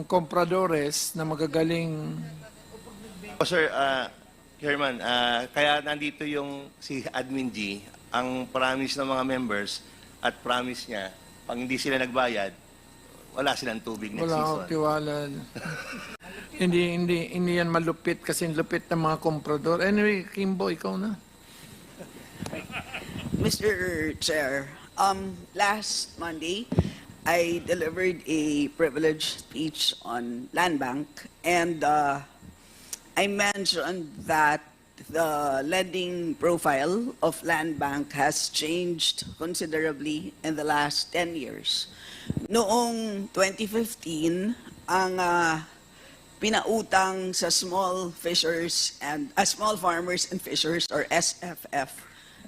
compradores na magagaling. Sir, Chairman, kaya nandito yung si Admin G, ang promise ng mga members at promise niya, pag hindi sila nagbayad, wala silang tubig next Wala akong season. tiwala. hindi yan malupit kasi lupit ng mga comprador. Anyway, Kimbo, ikaw na. Mr. Chair, last Monday, I delivered a privileged speech on land bank, and I mentioned that the lending profile of land bank has changed considerably in the last 10 years. Noong 2015, ang pinautang sa small fishers and small farmers and fishers or SFF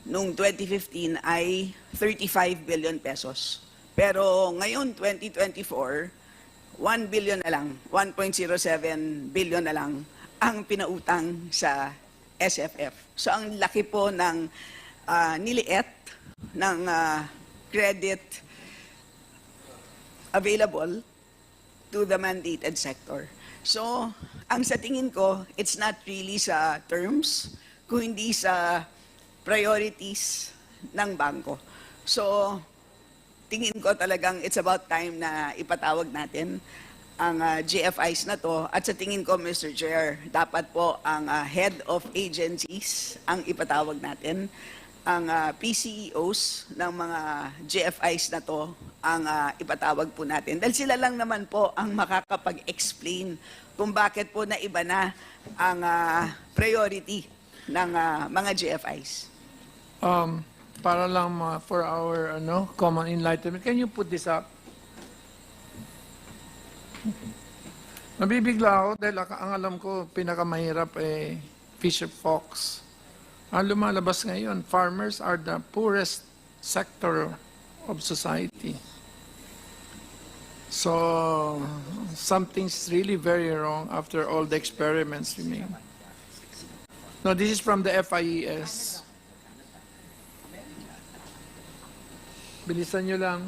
noong 2015 ay 35 billion pesos. Pero ngayon 2024, 1 billion na lang, 1.07 billion na lang ang pinautang sa SFF. So ang laki po ng niliit ng credit available to the mandated sector. So ang sa tingin ko, it's not really sa terms, kung hindi sa priorities ng bangko. So tingin ko talagang it's about time na ipatawag natin ang GFIs na to. At sa tingin ko, Mr. Chair, dapat po ang head of agencies ang ipatawag natin. Ang PCEOs ng mga GFIs na to ang ipatawag po natin. Dahil sila lang naman po ang makakapag-explain kung bakit po naiba na ang priority ng mga GFIs. Para lang for our common enlightenment, can you put this up? Nabibigla ako dahil ang alam ko pinakamahirap Fisher Fox. Ang lumalabas ngayon, farmers are the poorest sector of society. So something's really very wrong after all the experiments we made. No, this is from the FIES. Bilisan nyo lang.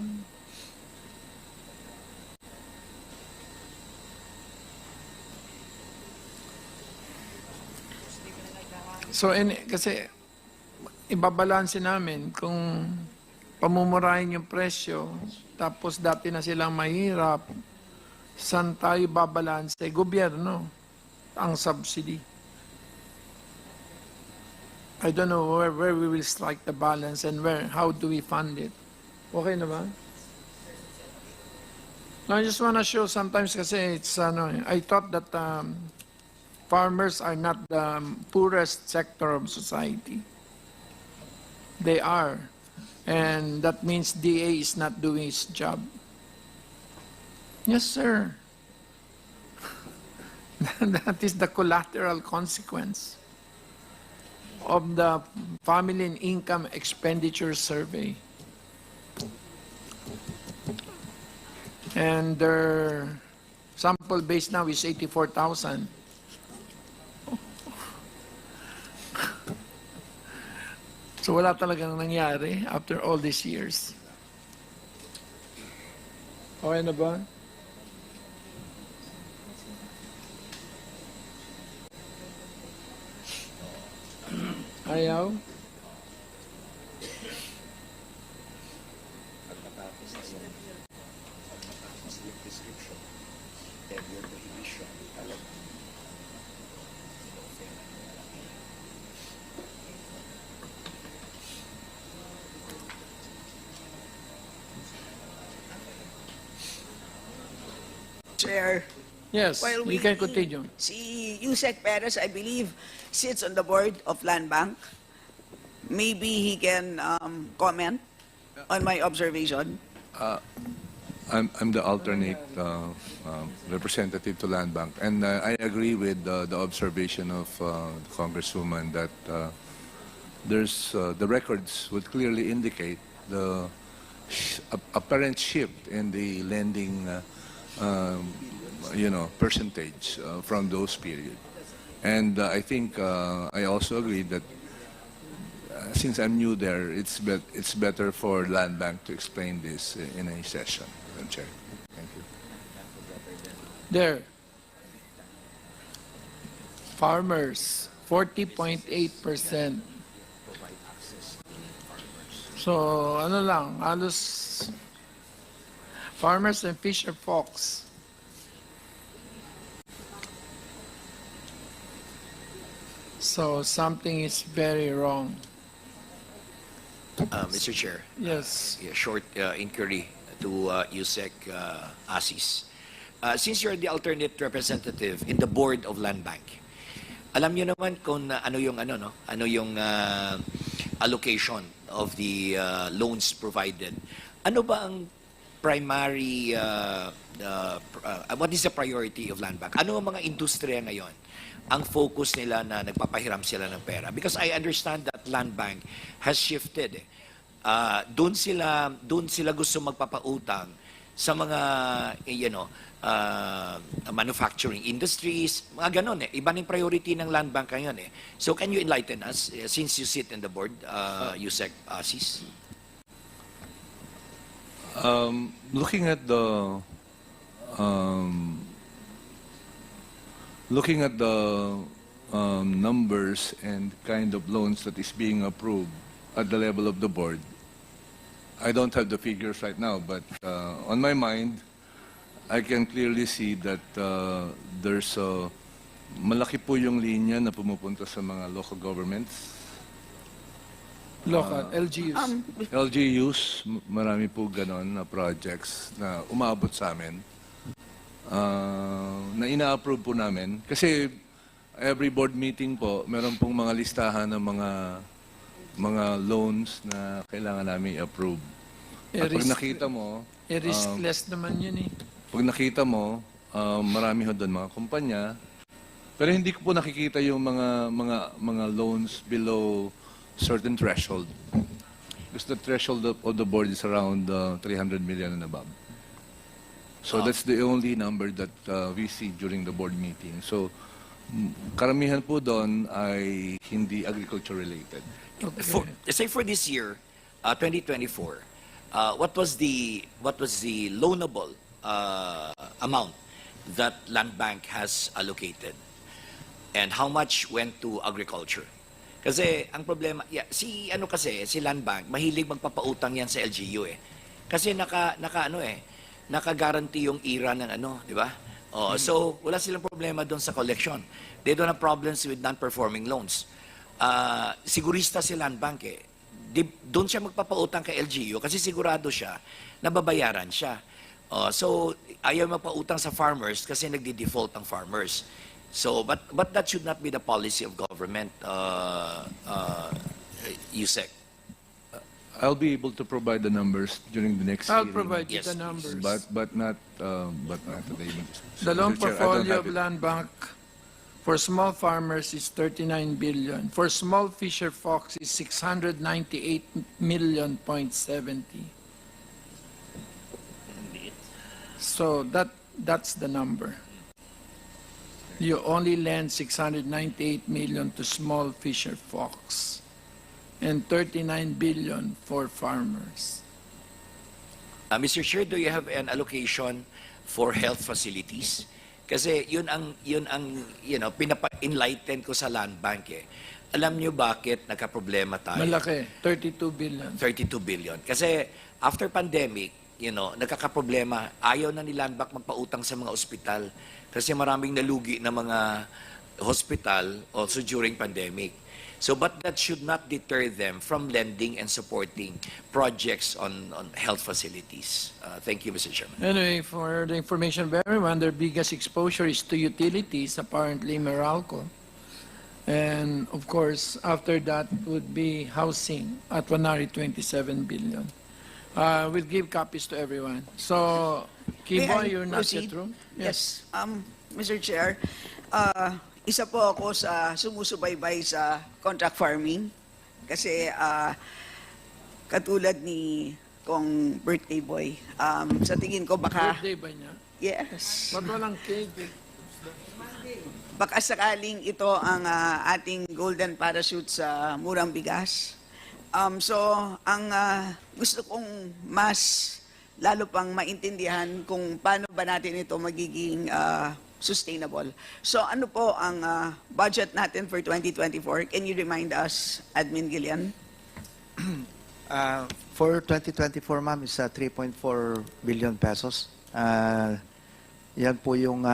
So, kasi ibabalansin namin kung pamumurahin yung presyo, tapos dati na silang mahirap, saan tayo babalanse? Gobyerno, ang subsidy. I don't know where we will strike the balance and how do we fund it. Okay na ba? No, I just want to show sometimes kasi it's I thought that farmers are not the poorest sector of society. They are. And that means DA is not doing his job. Yes, sir. That is the collateral consequence of the Family and Income Expenditure Survey. And their sample base now is 84,000. So wala talagang nangyari after all these years. Okay na ba? Ayaw? Chair, Yes, while you can continue. Si Yusek Perez, I believe, sits on the board of Land Bank. Maybe he can comment on my observation. I'm the alternate representative to Land Bank, and I agree with the observation of the Congresswoman that there's the records would clearly indicate the apparent shift in the lending, percentage from those periods. And I think I also agree that since I'm new there, it's better for Land Bank to explain this in a session. Chair. Thank you. There. Farmers, 40.8%. So, ano lang, halos farmers and fisher folks. So, something is very wrong. Mr. Chair, Yes. a short inquiry to Yusek Asis. Since you're the alternate representative in the board of Land Bank, alam niyo naman kung ano yung allocation of the loans provided. Ano ba ang primary what is the priority of Land Bank? Ano ang mga industriya ngayon ang focus nila na nagpapahiram sila ng pera? Because I understand that Land Bank has shifted. Doon sila gusto magpapautang sa mga manufacturing industries, mga ganon eh. Iba ng priority ng Land Bank ngayon eh. So can you enlighten us since you sit in the board, Yusek Asis? Looking at the numbers and kind of loans that is being approved at the level of the board, I don't have the figures right now, but on my mind, I can clearly see that there's malaki po yung linya na pumupunta sa mga local governments. Local, LGUs. LGUs, marami po ganon na projects na umaabot sa amin. Na ina-approve po namin. Kasi every board meeting po, meron pong mga listahan ng mga loans na kailangan namin i-approve. At pag nakita mo, riskless naman yun eh. pag nakita mo, marami ho doon mga kumpanya. Pero hindi ko po nakikita yung mga loans below certain threshold. Because the threshold of the board is around 300 million and above. So that's the only number that we see during the board meeting. So karamihan po doon ay hindi agriculture related. Say for this year, 2024, what was the loanable amount that Land Bank has allocated, and how much went to agriculture? Kasi ang problema, si Land Bank mahilig magpapautang yan sa LGU eh. Kasi naka-guarantee yung IRA ng di ba? So wala silang problema doon sa collection. They don't have problems with non-performing loans. Sigurista si Land Bank eh. Doon siya magpapautang kay LGU kasi sigurado siya na babayaran siya. So ayaw magpautang sa farmers kasi nagdi-default ang farmers. So but that should not be the policy of government, Yusek. I'll be able to provide the numbers during the next I'll hearing. provide you Yes, the please. numbers. But not today. The loan Mr. Chair, I don't portfolio have of it. Land Bank for small farmers is 39 billion. For small fisher folks is 698 million.70. So that's the number. You only lend 698 million to small fisher folks and 39 billion for farmers. Mr. Chair, do you have an allocation for health facilities? Kasi yun ang pinapa-enlighten ko sa Land Bank eh. Alam niyo bakit nagka-problema tayo? Malaki, 32 billion. 32 billion. Kasi after pandemic, nagkakaproblema, ayaw na ni Land Bank magpautang sa mga ospital kasi maraming nalugi na mga hospital also during pandemic. So, but that should not deter them from lending and supporting projects on health facilities. Thank you, Mr. Chairman. Anyway, for the information of everyone, their biggest exposure is to utilities, apparently Meralco. And of course, after that would be housing at 127 billion. We'll give copies to everyone. So, May Kibo, I you're not proceed? yet through? Yes. Mr. Chair, isa po ako sa sumusubaybay sa contract farming kasi katulad ni Kong birthday boy, sa tingin ko baka, Birthday ba niya? yes, Ba't walang cake? baka sakaling ito ang ating golden parachute sa murang bigas. So, ang gusto kong mas lalo pang maintindihan kung paano ba natin ito magiging sustainable. So ano po ang budget natin for 2024? Can you remind us, Admin Gillian? For 2024, ma'am, is 3.4 billion pesos. Yan po yung,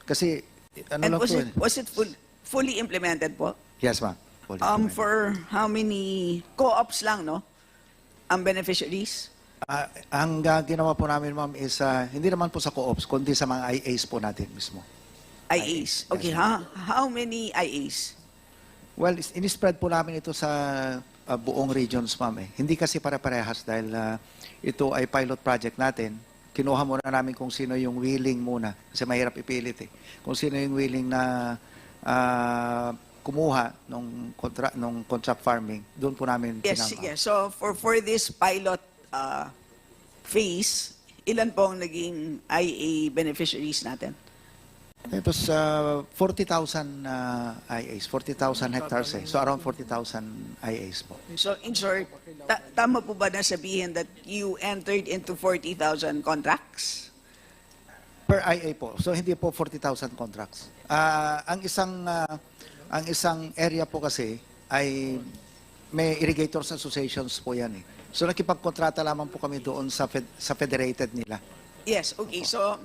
kasi, ano And lang po, was it fully implemented po? yes, ma'am. Fully implemented. For how many co-ops lang, no? Ang beneficiaries? Ang ginawa po namin, ma'am, is hindi naman po sa co-ops, kundi sa mga IAs po natin mismo. IAs. Okay, how many IAs? Well, in-spread po namin ito sa buong regions, ma'am. Hindi kasi pare-parehas dahil ito ay pilot project natin. Kinuha muna namin kung sino yung willing muna kasi mahirap ipilit eh. Kung sino yung willing na kumuha nung contract farming, doon po namin Yes, sige. So for this pilot phase, ilan po ang naging IA beneficiaries natin? It was 40,000 IAs, 40,000 hectares eh. So around 40,000 IAs po. So in short, tama po ba na sabihin that you entered into 40,000 contracts? Per IA po. So hindi po 40,000 contracts. Ang isang area po kasi ay may irrigators associations po yan eh. So nakipagkontrata lamang po kami doon sa federated nila. Yes, okay. So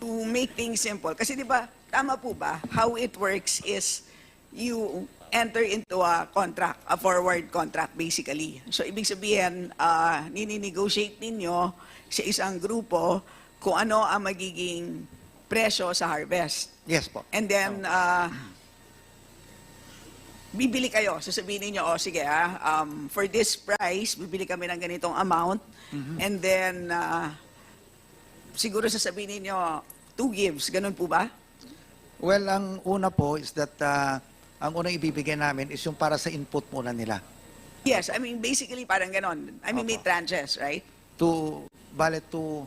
to make things simple, kasi di ba, tama po ba, how it works is you enter into a contract, a forward contract basically. So ibig sabihin, nini-negotiate ninyo sa isang grupo kung ano ang magiging presyo sa harvest. Yes po. And then, bibili kayo. Sasabihin niyo, oh, sige for this price, bibili kami ng ganitong amount. And then, siguro sasabihin niyo 2 gives. Ganun po ba? Well, ang una po is that ang unang ibibigay namin is yung para sa input muna nila. Yes, I mean, basically parang ganon. I mean, may tranches, right? Bale to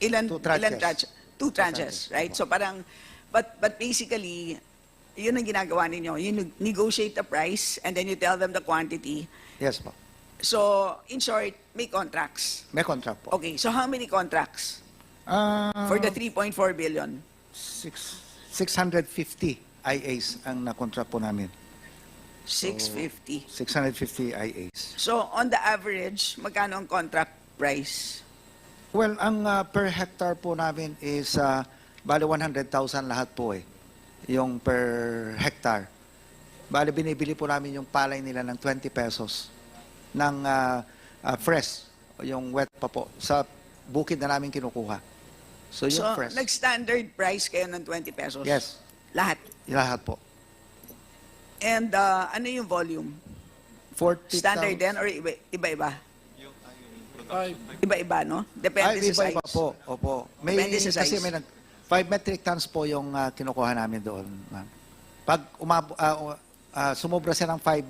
Ilan, Two tranches. ilan tranches? 2 tranches, right? So parang, but basically, yun ang ginagawa ninyo. You negotiate the price and then you tell them the quantity. yes po. So, in short, may contracts. May contract po. Okay, so how many contracts for the 3.4 billion? 650 IAs ang na-contract po namin. 650. 650 IAs. So, on the average, magkano ang contract price? Well, ang per hectare po namin is bale 100,000 lahat po eh. Yung per hectare. Bale binibili po namin yung palay nila ng 20 pesos ng fresh, yung wet pa po. Sa bukid na namin kinukuha. So yung So, fresh. nag-standard price kayo ng 20 pesos? Yes, Lahat. lahat po. And ano yung volume? 40,000. Standard din or iba-iba? Iba-iba, no? Depende Ay, sa iba-iba size. po. Opo. May, Depende sa kasi size. may 5 metric tons po yung kinukuha namin doon, ma'am. Pag sumobra siya ng 5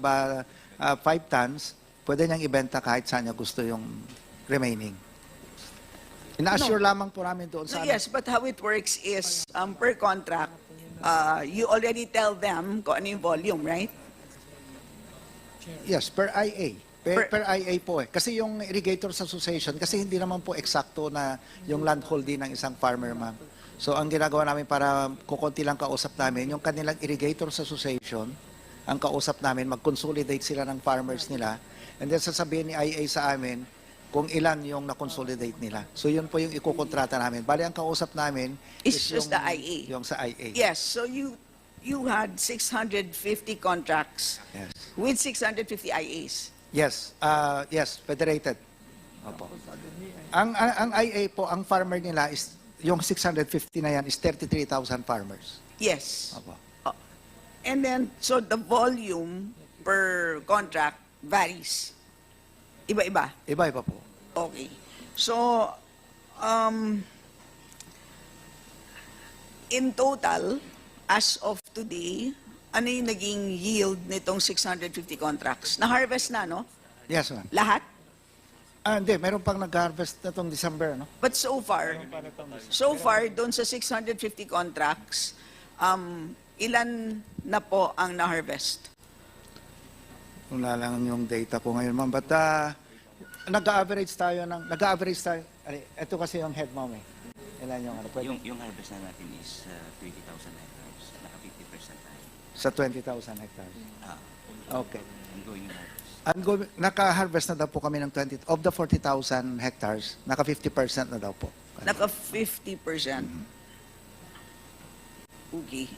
tons, pwede niyang ibenta kahit saan niya gusto yung remaining. Ina-assure lamang po namin doon No, sa... yes, but how it works is per contract, you already tell them kung ano yung volume, right? Yes, per IA. Per Per- IA po eh. Kasi yung Irrigators Association, kasi hindi naman po eksakto na yung land holding ng isang farmer, ma'am. So ang ginagawa namin para kukunti lang kausap namin, yung kanilang Irrigators Association, ang kausap namin, mag-consolidate sila ng farmers nila, and then sasabihin ni IA sa amin kung ilan yung na-consolidate nila. So yun po yung ikukontrata namin. Bali, ang kausap namin It's is just the IA. Yung sa IA. Yes, so you had 650 contracts Yes. with 650 IAs. Yes, yes, federated. Opo. Ang IA po, ang farmer nila is yung 650 na yan is 33,000 farmers. Yes. Opo. And then, so the volume per contract varies. Iba-iba. Iba-iba po. Okay. So, in total, as of today, ano yung naging yield nitong 650 contracts? Na-harvest na, no? Yes, ma'am. Lahat? Hindi, meron pang nag-harvest na itong December, no? But so far, doon sa 650 contracts, ilan na po ang na-harvest? Wala lang yung data ko ngayon, ma'am. But nag-average tayo, ito kasi yung head mom eh. Ilan yung ano, pwede? Yung harvest na natin is 20,000 hectares. Naka 50% tayo. Sa 20,000 hectares. Ah, Okay. ongoing harvest. Naka-harvest na daw po kami ng of the 40,000 hectares, naka 50% na daw po. Naka 50%. Okay.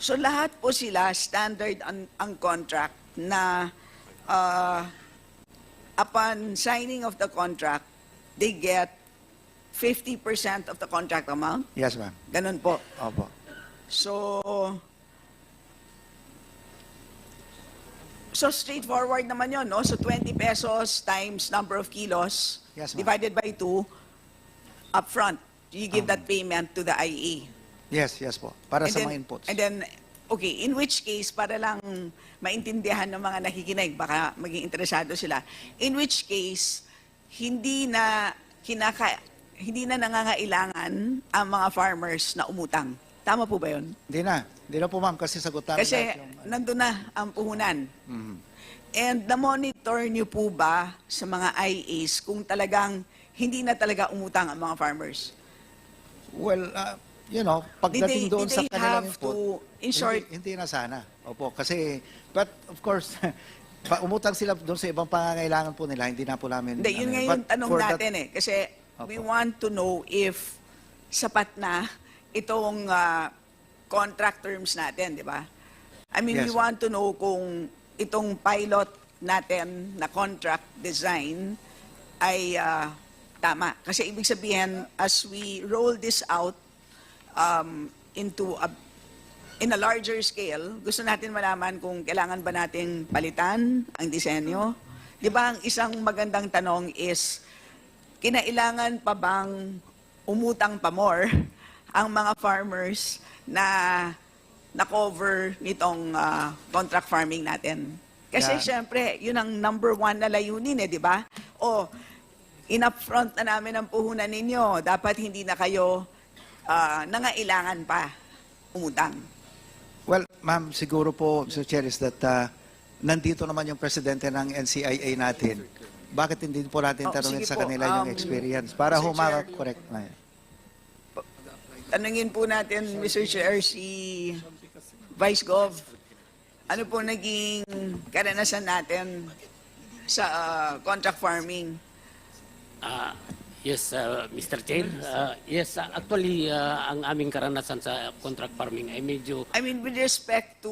So lahat po sila standard ang contract na upon signing of the contract, they get 50% of the contract amount. Yes, ma'am. Ganun po. Opo. So straightforward naman yun, no? So 20 pesos times number of kilos Yes, ma'am. divided by 2 upfront. You give that payment to the IE. Yes, yes po. Para sa mga inputs. And then, okay, in which case, para lang maintindihan ng mga nakikinig, baka maging interesado sila, in which case, hindi na nangangailangan ang mga farmers na umutang. Tama po ba yun? Hindi na. Hindi na po, ma'am, kasi sagot namin Kasi lahat yung... nandun na ang puhunan. Mhm. And na-monitor niyo po ba sa mga IAs kung talagang hindi na talaga umutang ang mga farmers? Well, pagdating doon sa Did they kanilang have input, to, in short, hindi na sana. Opo, kasi, but of course, umutang sila doon sa ibang pangangailangan po nila, hindi na po namin... hindi, yun nga but yung tanong for that- natin eh. Kasi we Opo. want to know if sapat na itong contract terms natin, di ba? I mean, we Yes. want to know kung itong pilot natin na contract design ay tama. Kasi ibig sabihin, as we roll this out in a larger scale, gusto natin malaman kung kailangan ba nating palitan ang disenyo. Di ba, ang isang magandang tanong is, kinailangan pa bang umutang pa more ang mga farmers na na-cover nitong contract farming natin? Kasi Yeah. syempre, yun ang number one na layunin di ba? O, in-upfront na namin ang puhunan ninyo, dapat hindi na kayo nangailangan pa umutang. Well, ma'am, siguro po, Mr. Chair, is that nandito naman yung presidente ng NCIA natin. Bakit hindi po natin Oh, tanungin sige sa po, kanila yung experience para Mr. Chair. correct na yan. Tanungin po natin, Mr. Chair, si Vice Gov, ano po naging karanasan natin sa contract farming? Yes, Mr. Chair. Yes, actually, ang aming karanasan sa contract farming ay medyo... I mean, with respect to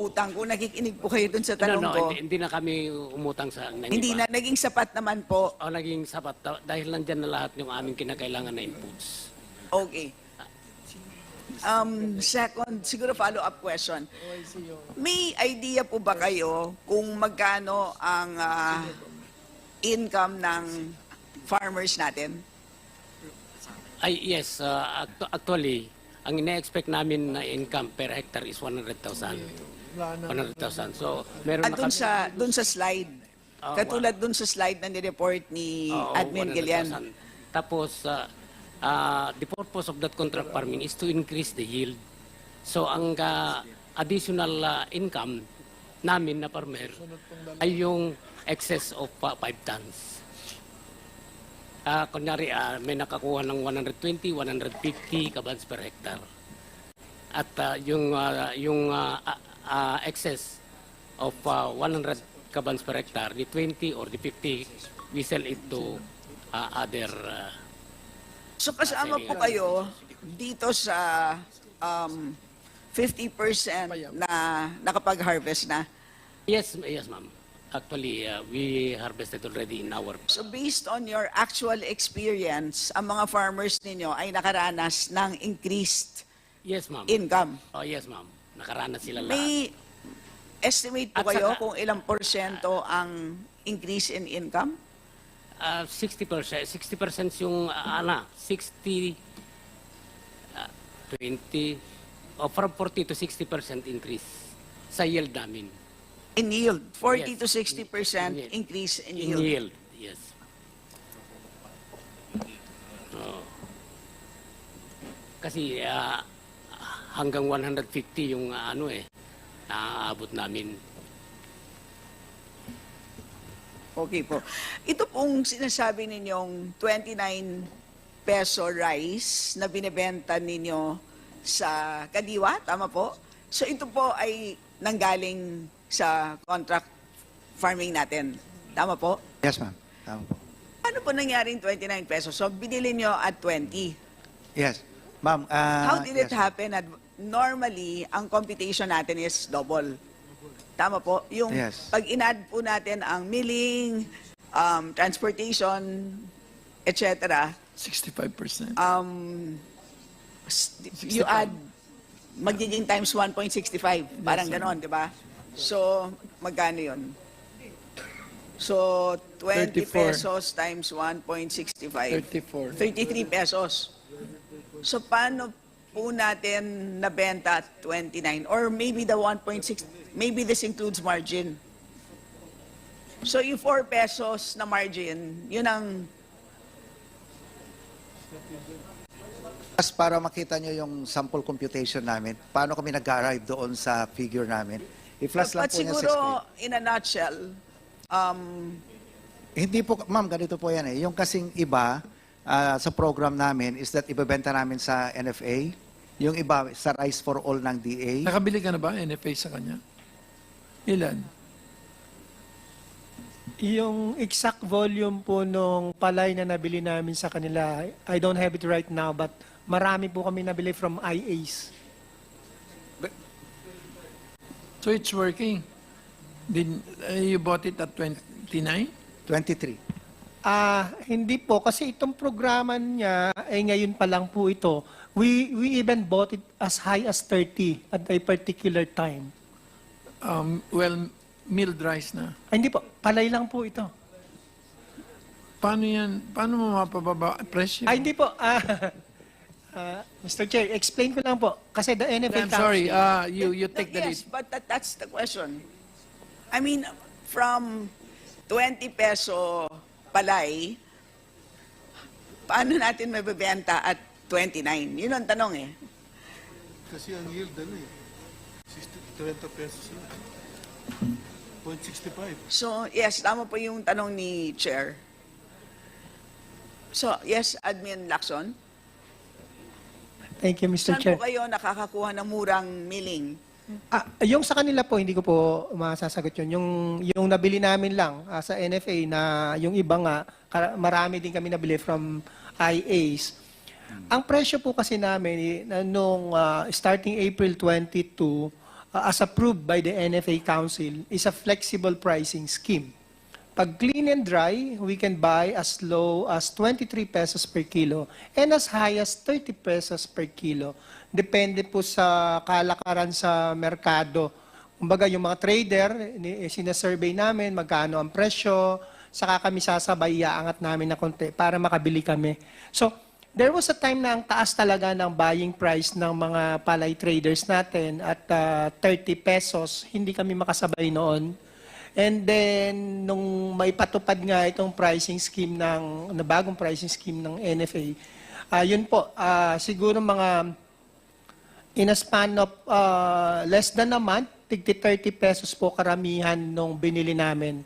utang, kung nakikinig po kayo dun sa tanong ko, hindi na kami umutang sa naniba. hindi na, naging sapat naman po. O naging sapat dahil nandyan na lahat yung aming kinakailangan na inputs. Okay. Second, siguro follow-up question. May idea po ba kayo kung magkano ang income ng farmers natin? Ay, yes. Actually, ang ina-expect namin na income per hectare is 100,000. 100,000. So, meron na Dun sa slide. Katulad dun sa slide na ni-report ni Oo, Admin 100,000. Gillian. Tapos, the purpose of that contract farming is to increase the yield. So, ang additional income namin na farmer ay yung excess of 5 tons. Kunyari, may nakakuha ng 120, 150 kabans per hectare. At yung excess of 100 kabans per hectare, the 20 or the 50, we sell it to other... So kasama po kayo dito sa 50% na nakapag-harvest na. Yes, ma'am. Actually, we harvested already in our... So based on your actual experience, ang mga farmers ninyo ay nakaranas ng increased Yes, ma'am. income. Oh, yes, ma'am. Nakaranas sila lahat. May estimate po At kayo saka- kung ilang porsyento ang increase in income? 60%. 60% yung, 60, 20, from 40 to 60% increase sa yield namin. In yield, 40 Yes. to 60% In yield. increase in In yield. yield, yes. Oh. Kasi hanggang 150 yung naaabot namin. Okay po. Ito pong sinasabi ninyong 29 peso rice na binebenta ninyo sa Kadiwa, tama po? So ito po ay nanggaling sa contract farming natin, tama po? Yes, ma'am. Tama po. Ano po nangyaring 29 pesos? So binili nyo at 20. Yes. Ma'am, How did it yes. happen? Normally, ang computation natin is double. Tama po? Yung Yes. pag in-add po natin ang milling, transportation, etc., 65%. you add, magiging times 1.65. Parang ganon, di ba? So, magkano yun? So, 20 34. pesos times 1.65. 34. 33 pesos. So, paano po natin nabenta at 29? Or maybe the 1.6, maybe this includes margin. So, yung 4 pesos na margin, yun ang As para makita nyo yung sample computation namin, paano kami nag-arrive doon sa figure namin. I-flash lang But po niya sa siguro, screen. in a nutshell, Hindi po, ma'am, ganito po yan eh. Yung kasing iba sa program namin is that ibebenta namin sa NFA. Yung iba sa Rice for All ng DA. Nakabili ka na ba NFA sa kanya? Ilan? Yung exact volume po nung palay na nabili namin sa kanila, I don't have it right now, but marami po kami nabili from IAs. So it's working. You bought it at 29? 23. Hindi po, kasi itong programa niya, ngayon pa lang po ito. We even bought it as high as 30 at a particular time. Well, milled rice na. Hindi po, palay lang po ito. Paano yan? Paano mo mapababa presyo? Hindi po. Mr. Chair, explain ko lang po. Kasi the NFA I'm sorry, Council- you take the lead. yes, but that's the question. I mean, from 20 peso palay, paano natin mabibenta at 29? Yun ang tanong eh. Kasi ang yield ano eh, 30 pesos na. 0.65. So, yes, tama po yung tanong ni Chair. So, yes, Admin Lacson, Thank you, Mr. saan Chair. po kayo nakakakuha ng murang milling? Yung sa kanila po, hindi ko po masasagot yun. Yung nabili namin lang sa NFA na yung iba nga, marami din kami nabili from IAs. Ang presyo po kasi namin nung starting April 22, as approved by the NFA Council, is a flexible pricing scheme. Pag clean and dry, we can buy as low as 23 pesos per kilo and as high as 30 pesos per kilo. Depende po sa kalakaran sa merkado. Kumbaga, yung mga trader, sinasurvey namin magkano ang presyo, saka kami sasabay, iaangat namin na konti para makabili kami. So, there was a time na ang taas talaga ng buying price ng mga palay traders natin at 30 pesos, hindi kami makasabay noon. And then, nung may patupad nga itong pricing scheme na bagong pricing scheme ng NFA, yun po, siguro mga in a span of less than a month, tigti 30 pesos po karamihan nung binili namin.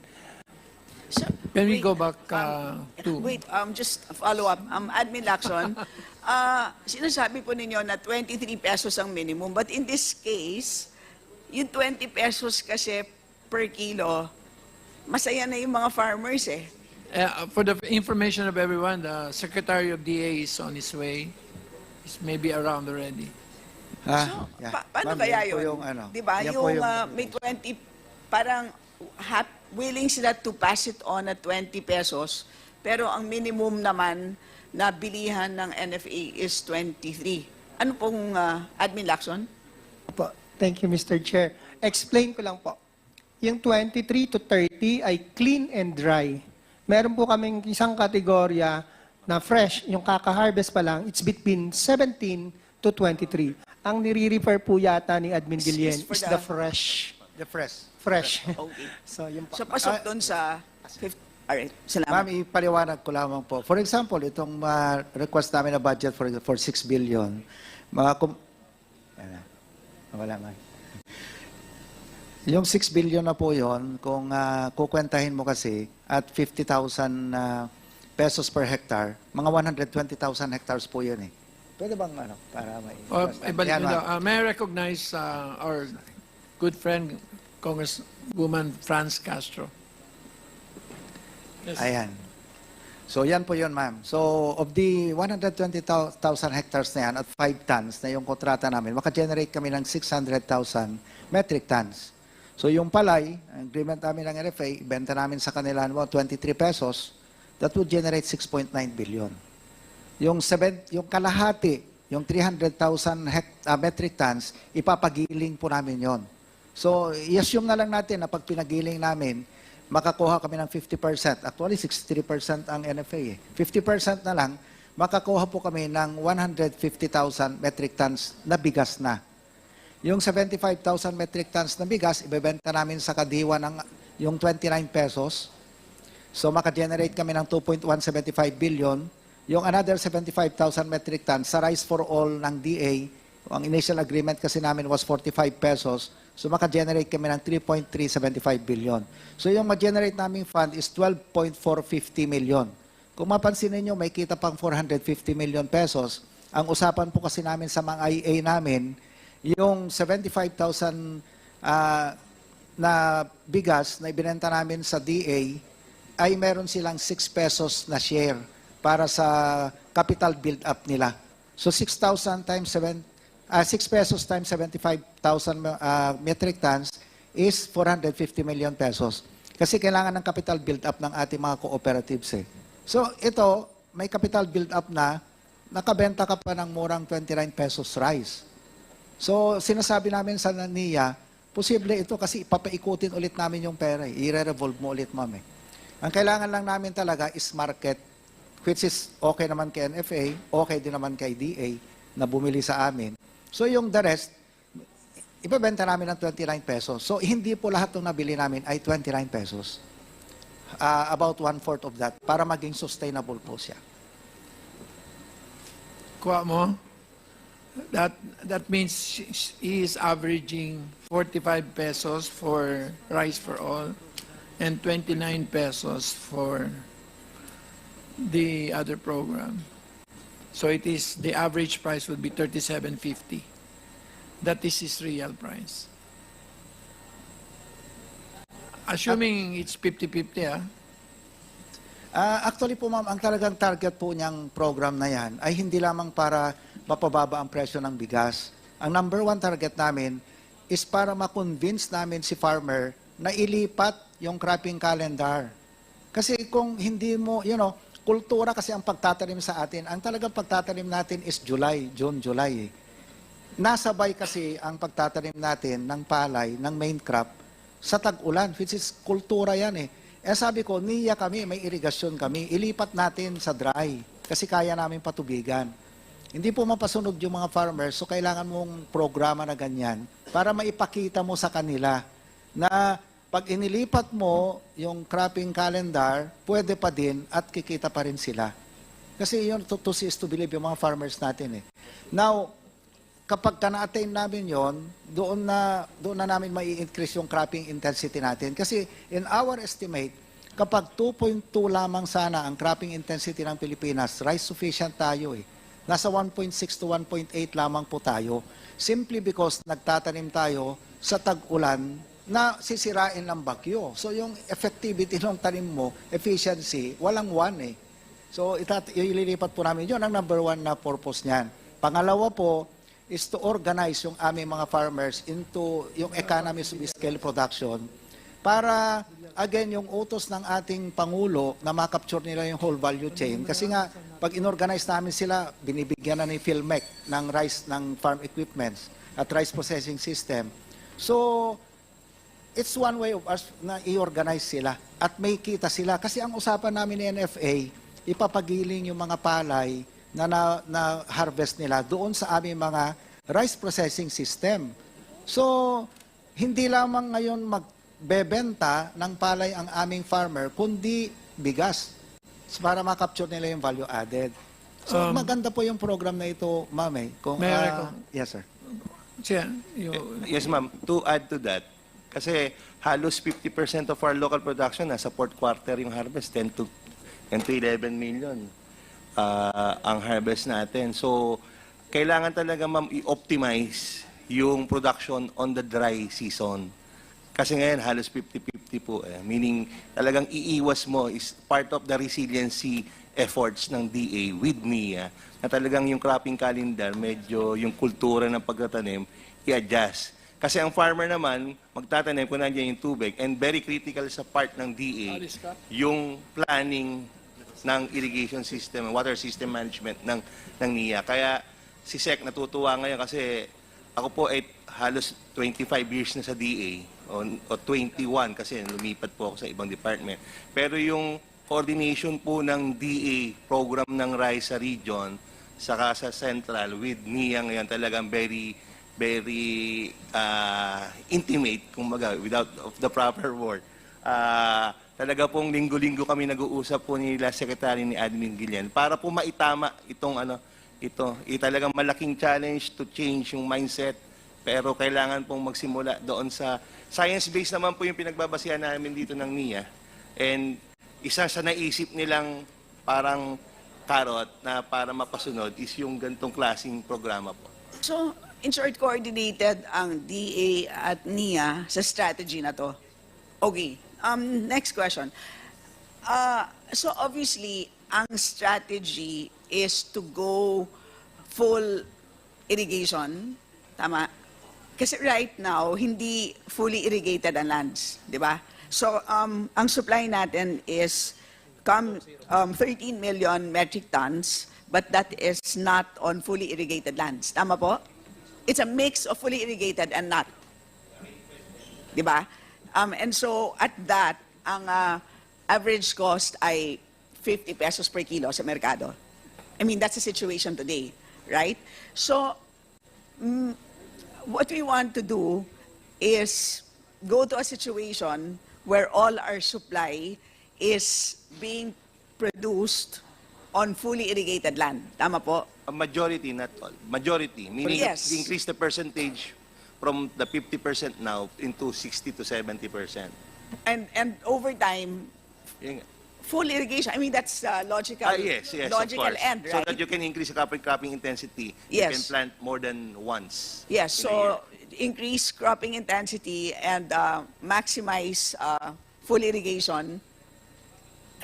So, Can we wait, go back to... Wait, just a follow-up. Admin Lacson, sinasabi po ninyo na 23 pesos ang minimum, but in this case, yung 20 pesos kasi per kilo, masaya na yung mga farmers eh. For the information of everyone, the Secretary of DA is on his way. He's maybe around already. Yeah. Paano Ma'am, kaya yan po yun? yung ano, Di ba? yan po Yung may 20, parang willing sila to pass it on at 20 pesos, pero ang minimum naman na bilihan ng NFA is 23. Ano pong Admin Lacson? Po. Thank you, Mr. Chair. Explain ko lang po. Yung 23 to 30 ay clean and dry. Meron po kaming isang kategorya na fresh, yung kaka-harvest pa lang, it's between 17 to 23. Ang nire-refer po yata ni Admin Guillen for is the- the fresh. The fresh. Fresh. Okay. So, yun po. So pasok doon sa 50. Alright, salamat. Ma'am, ipaliwanag ko lamang po. For example, itong request namin na budget for 6 billion, wala, ma'am. Yung 6 billion na po yon, kung kukwentahin mo kasi at 50,000 pesos per hectare, mga 120,000 hectares po yun eh. Pwede bang para may... Ibalik Yan, mo ma'am. daw. May I recognize our good friend, Congresswoman Franz Castro. Yes. Ayan. So yan po yun, ma'am. So of the 120,000 hectares na yan at 5 tons na yung kontrata namin, maka-generate kami ng 600,000 metric tons. So yung palay, ang agreement namin ng NFA, benta namin sa kanila 23 pesos, that would generate 6.9 billion. Yung kalahati, yung 300,000 metric tons, ipapagiling po namin yon. So, i-assume na lang natin na pag pinagiling namin, makakuha kami ng 50%. Actually, 63% ang NFA. 50% na lang, makakuha po kami ng 150,000 metric tons na bigas na. Yung 75,000 metric tons na bigas, ibebenta namin sa kadiwa ng yung 29 pesos. So, maka-generate kami ng 2.175 billion. Yung another 75,000 metric tons sa Rice for All ng DA, ang initial agreement kasi namin was 45 pesos. So, maka-generate kami ng 3.375 billion. So, yung ma-generate naming fund is 12.450 million. Kung mapansin ninyo, may kita pang 450 million pesos. Ang usapan po kasi namin sa mga IA namin, yung 75,000 na bigas na ibinenta namin sa DA, ay meron silang 6 pesos na share para sa capital build-up nila. So 6,000 times 6 pesos times 75,000 metric tons is 450 million pesos. Kasi kailangan ng capital build-up ng ating mga cooperatives eh. So ito, may capital build-up na, nakabenta ka pa ng murang 29 pesos rice. So sinasabi namin sa NIA, posible ito kasi papaikutin ulit namin yung pera eh. I-revolve mo ulit, ma'am eh. Ang kailangan lang namin talaga is market, which is okay naman kay NFA, okay din naman kay DA na bumili sa amin. So yung the rest, ibebenta namin ng 29 pesos. So hindi po lahat ng nabili namin ay 29 pesos. About 1/4 of that para maging sustainable po siya. Kuha mo? That means he is averaging 45 pesos for Rice for All and 29 pesos for the other program. So the average price would be 37.50. That is his real price. Assuming it's 50-50, Actually po, ma'am, ang talagang target po niyang program na yan ay hindi lamang para mapababa ang presyo ng bigas. Ang number 1 target namin is para ma-convince namin si farmer na ilipat yung cropping calendar. Kasi kung hindi mo, kultura kasi ang pagtatanim sa atin. Ang talagang pagtatanim natin is June, July. Nasabay kasi ang pagtatanim natin ng palay, ng main crop, sa tag-ulan, which is kultura yan eh. Sabi ko, NIA kami, may irigasyon kami, ilipat natin sa dry kasi kaya namin patubigan. Hindi po mapasunog yung mga farmers, so kailangan mong programa na ganyan para maipakita mo sa kanila na pag inilipat mo yung cropping calendar, pwede pa din at kikita pa rin sila. Kasi yun, to see is to believe yung mga farmers natin eh. Now, kapag na-attain namin yon, doon na namin mai-increase yung cropping intensity natin. Kasi in our estimate, kapag 2.2 lamang sana ang cropping intensity ng Pilipinas, rice sufficient tayo eh. Nasa 1.6 to 1.8 lamang po tayo. Simply because nagtatanim tayo sa tag-ulan na sisirain ng bagyo. So yung effectivity ng tanim mo, efficiency, walang 1 eh. So ililipat po namin. Yun ang number 1 na purpose niyan. Pangalawa po is to organize yung aming mga farmers into yung economies of scale production para, again, yung utos ng ating Pangulo na makapture nila yung whole value chain. Kasi nga, pag inorganize namin sila, binibigyan na ni PhilMec ng rice, ng farm equipments at rice processing system. So, it's one way of us na i-organize sila at may kita sila. Kasi ang usapan namin ni NFA, ipapagiling yung mga palay na harvest nila doon sa aming mga rice processing system. So, hindi lamang ngayon magbebenta ng palay ang aming farmer, kundi bigas para makapture nila yung value added. So, maganda po yung program na ito, ma'am eh. May I Yes, sir. Siya, Yes, ma'am. To add to that, Kasi halos 50% of our local production nasa fourth quarter yung harvest, 10 to 11 million ang harvest natin. So, kailangan talaga ma'am i-optimize yung production on the dry season. Kasi ngayon halos 50-50 po meaning talagang iiwas mo is part of the resiliency efforts ng DA with NIA na talagang yung cropping calendar, medyo yung kultura ng pagtatanim, i-adjust. Kasi ang farmer naman, magtatanim kung nandiyan yung tubig and very critical sa part ng DA, yung planning ng irrigation system, water system management ng NIA. Kaya si Sec natutuwa ngayon kasi ako po ay halos 25 years na sa DA o 21 kasi lumipat po ako sa ibang department. Pero yung coordination po ng DA program ng RISE sa region saka sa central with NIA ngayon talagang very intimate, kumbaga, without of the proper word. Talaga pong linggo-linggo kami nag-uusap po nila Secretary ni Admin Guillen para po maitama itong talagang malaking challenge to change yung mindset, pero kailangan pong magsimula doon sa science-based naman po yung pinagbabasihan namin dito ng NIA. And isa sa naisip nilang parang carrot na para mapasunod is yung gantong klaseng programa po. So, in short, coordinated ang DA at NIA sa strategy na to. Okay. Next question. So obviously, ang strategy is to go full irrigation. Tama? Kasi right now, hindi fully irrigated ang lands. Di ba? So, ang supply natin is 13 million metric tons, but that is not on fully irrigated lands. Tama po? It's a mix of fully irrigated and not. Di ba? And so, at that, ang average cost ay 50 pesos per kilo sa merkado. I mean, that's the situation today, right? So, what we want to do is go to a situation where all our supply is being produced on fully irrigated land. Tama po? A majority, not all. Majority, meaning Yes. increase the percentage from the 50% now into 60 to 70%. And over time, Yun nga. full irrigation, I mean, that's logical, Yes, of logical course. end, So right? that you can increase the cropping intensity. You Yes. can plant more than once. Yes, in a year. so increase cropping intensity and maximize full irrigation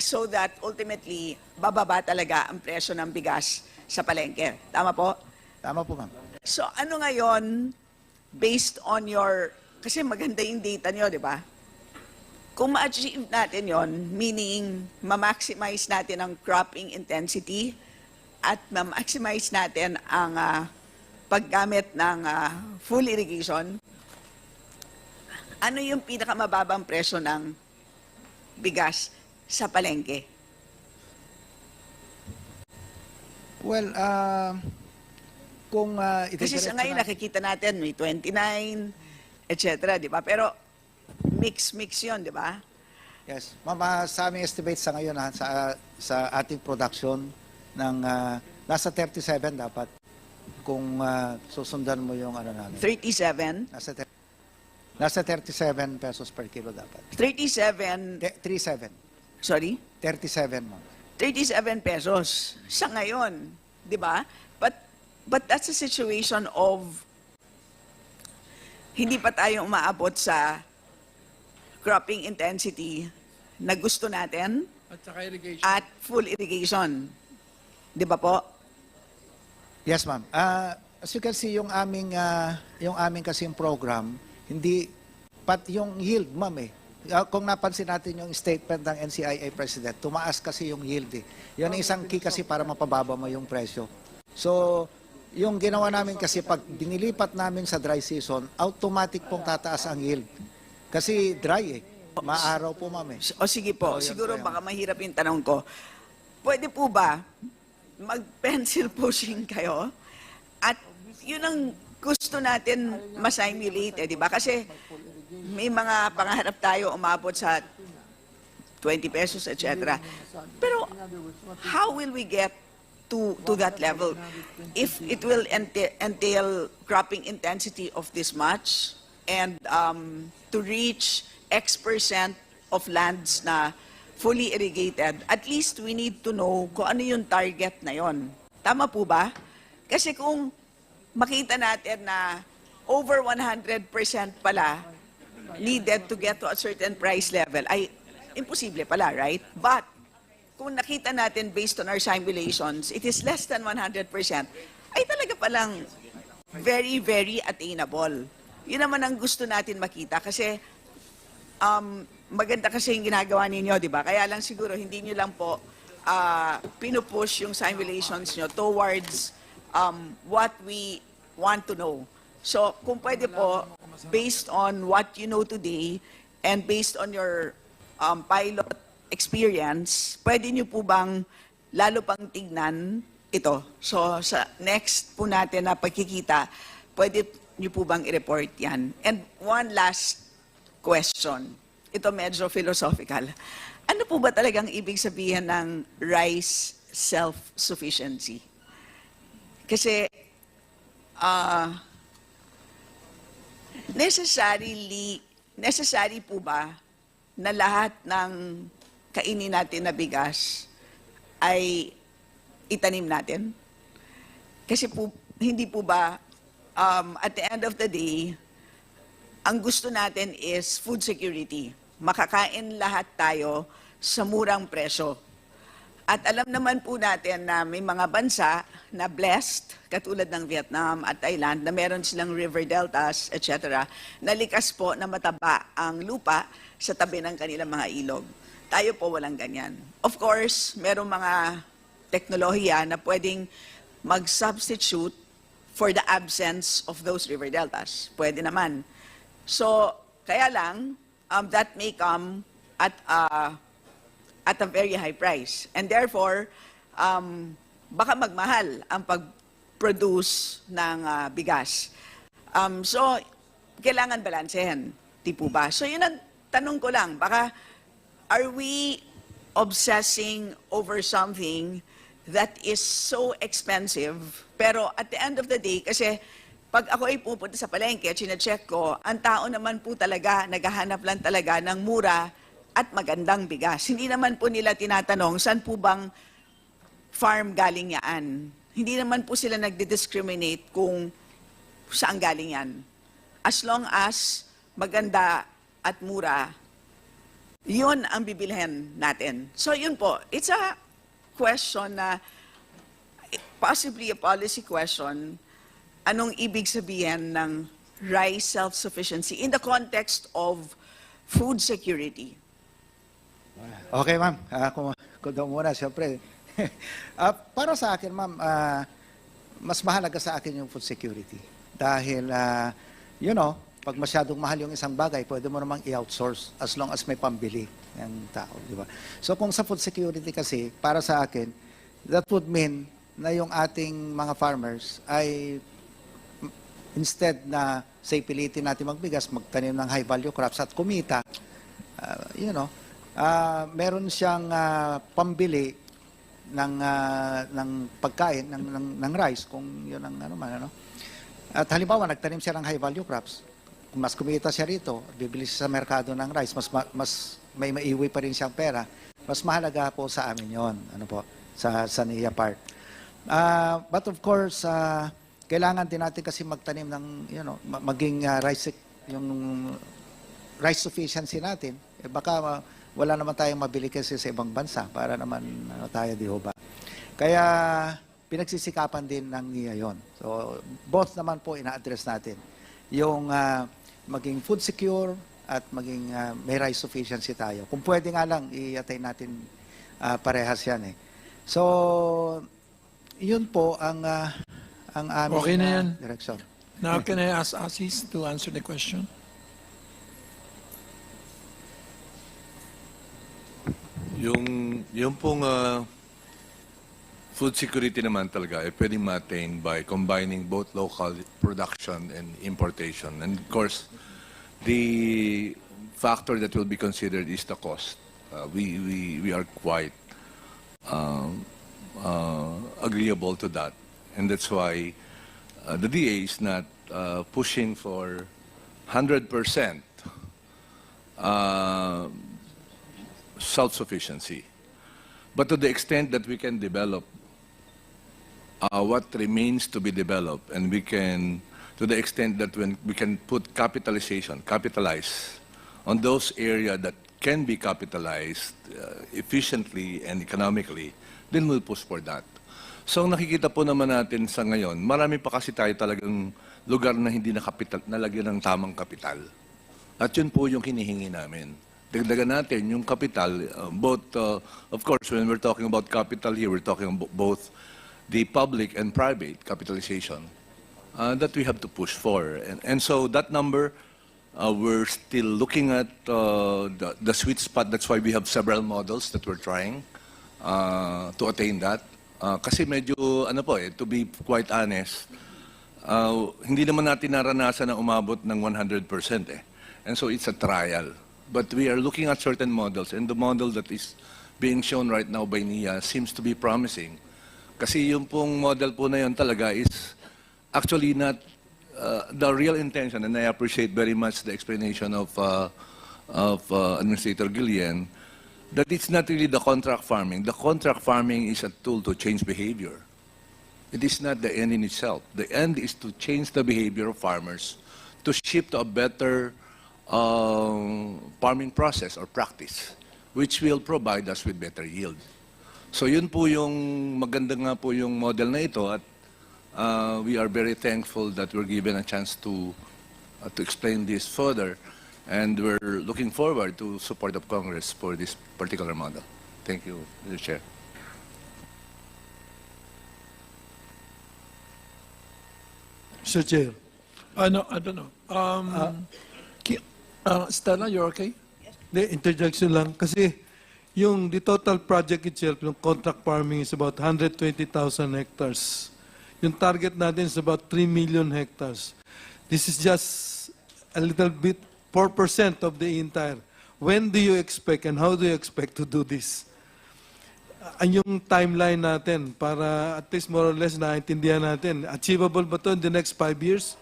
so that ultimately bababa talaga ang presyo ng bigas sa palengke. Tama po? Tama po, ma'am. So ano ngayon, based on your, kasi maganda yung data nyo, di ba? Kung ma-achieve natin yon, meaning ma-maximize natin ang cropping intensity at ma-maximize natin ang paggamit ng full irrigation, ano yung pinakamababang presyo ng bigas sa palengke? Well, kung Kasi sa itidiretso ngayon nakikita natin may 29, etc. di ba? Pero mix yun, di ba? Yes. Ma'am, sa aming estimate sa ngayon, sa ating production, ng nasa 37 dapat kung susundan mo yung ano namin. 37. Nasa 37 pesos per kilo dapat. 37, 37. sorry? 37, ma'am. 37 pesos sa ngayon, di ba? But that's a situation of hindi pa tayo umaabot sa cropping intensity na gusto natin At saka irrigation. at full irrigation. Di ba po? Yes, ma'am. As you can see, yung aming kasing program, hindi, yung yield, ma'am kung napansin natin yung statement ng NCIA President, tumaas kasi yung yield Yun ang isang key kasi para mapababa mo yung presyo. So, yung ginawa namin kasi pag dinilipat namin sa dry season, automatic pong tataas ang yield. Kasi dry Maaraw po, ma'am O sige po, yan siguro po yan. baka mahirap yung tanong ko. Pwede po ba mag-pencil pushing kayo? At yun ang gusto natin ma-simulate, di ba? Kasi may mga pangarap tayo umabot sa 20 pesos, etc. Pero how will we get to that level? If it will entail cropping intensity of this much, and to reach X% of lands na fully irrigated, at least we need to know kung ano yung target na yon. Tama po ba? Kasi kung makita natin na over 100% pala needed to get to a certain price level, ay imposible pala, right? But kung nakita natin based on our simulations, it is less than 100%, ay talaga palang very, very attainable. Yun naman ang gusto natin makita kasi maganda kasi yung ginagawa ninyo, di ba? Kaya lang siguro hindi nyo lang po pinupush yung simulations nyo towards what we want to know. So kung pwede po, based on what you know today and based on your pilot experience, pwede nyo po bang lalo pang tignan ito? So sa next po natin na pagkikita, pwede nyo po bang i-report yan? And one last question. Ito medyo philosophical. Ano po ba talagang ibig sabihin ng rice self-sufficiency? Kasi necessary po ba na lahat ng kainin natin na bigas ay itanim natin? Kasi po, hindi po ba, at the end of the day, ang gusto natin is food security. Makakain lahat tayo sa murang presyo. At alam naman po natin na may mga bansa na blessed, katulad ng Vietnam at Thailand, na meron silang river deltas, etc., na likas po na mataba ang lupa sa tabi ng kanilang mga ilog. Tayo po walang ganyan. Of course, merong mga teknolohiya na pwedeng mag-substitute for the absence of those river deltas. Pwede naman. So, kaya lang, that may come at a very high price. And therefore, baka magmahal ang pag-produce ng bigas. So, kailangan balansehin. Di po ba? So, yun ang tanong ko lang. Baka, are we obsessing over something that is so expensive? Pero at the end of the day, kasi pag ako ay pupunta sa palengke, chinecheck ko, ang tao naman po talaga, naghahanap lang talaga ng mura at magandang bigas. Hindi naman po nila tinatanong, saan po bang farm galing yan? Hindi naman po sila nagdi-discriminate kung saan galing yan. As long as maganda at mura, yun ang bibilhin natin. So yun po, it's a question na, possibly a policy question, anong ibig sabihin ng rice self-sufficiency in the context of food security? Okay, ma'am. Kung daw muna, siyempre. Para sa akin, ma'am, mas mahalaga sa akin yung food security. Dahil, pag masyadong mahal yung isang bagay, pwede mo namang i-outsource as long as may pambili ng tao, di ba? So kung sa food security kasi, para sa akin, that would mean na yung ating mga farmers ay instead na, say, pilitin natin magbigas, magtanim ng high-value crops at kumita, meron siyang pambili ng pagkain, ng rice, kung yun ang At halimbawa, nagtanim siya ng high-value crops, mas kumita siya rito, bibili siya sa merkado ng rice, mas may maiwi pa rin siyang pera, mas mahalaga po sa amin yon, sa NIA part. But of course, kailangan din natin kasi magtanim ng, maging yung rice sufficiency natin. Baka wala naman tayong mabili kasi sa ibang bansa para naman tayo, di ho ba? Kaya pinagsisikapan din ng NIA yon. So both naman po ina-address natin. Yung maging food secure at maging may rice sufficiency tayo. Kung pwede nga lang, i-attain natin parehas yan eh. So, yun po ang aming Okay na yan. direksyon. Now, can I ask Asis to answer the question? Yung pong food security naman talaga ay pwedeng ma-attain by combining both local production and importation. And of course, the factor that will be considered is the cost. We are quite agreeable to that. And that's why the DA is not pushing for 100% uh, self-sufficiency. But to the extent that we can develop what remains to be developed, and we can, to the extent that when we can put capitalize on those areas that can be capitalized efficiently and economically, then we'll push for that. So ang nakikita po naman natin sa ngayon, marami pa kasi tayo talagang lugar na hindi nalagyan ng tamang kapital. At yun po yung hinihingi namin. Dagdagan natin yung kapital, of course, when we're talking about capital here, we're talking about both the public and private capitalization that we have to push for. And so that number, we're still looking at the sweet spot. That's why we have several models that we're trying to attain that. Kasi medyo, to be quite honest, hindi naman natin naranasan na umabot ng 100% eh. And so it's a trial. But we are looking at certain models, and the model that is being shown right now by NIA seems to be promising. Kasi yung pong model po na yun talaga is actually not the real intention, and I appreciate very much the explanation of Administrator Guillen, that it's not really the contract farming. The contract farming is a tool to change behavior. It is not the end in itself. The end is to change the behavior of farmers to shift to a better farming process or practice, which will provide us with better yield. So yun po yung maganda nga po yung model na ito, at we are very thankful that we're given a chance to explain this further, and we're looking forward to support of Congress for this particular model. Thank you, Mr. Chair. Mr. Chair. No, I don't know. Stella, you're okay? Interjection lang. Kasi the total project itself, yung contract farming is about 120,000 hectares. Yung target natin is about 3 million hectares. This is just a little bit, 4% of the entire. When do you expect and how do you expect to do this? Yung timeline natin para at least more or less naintindihan natin. Achievable ba to in the next 5 years?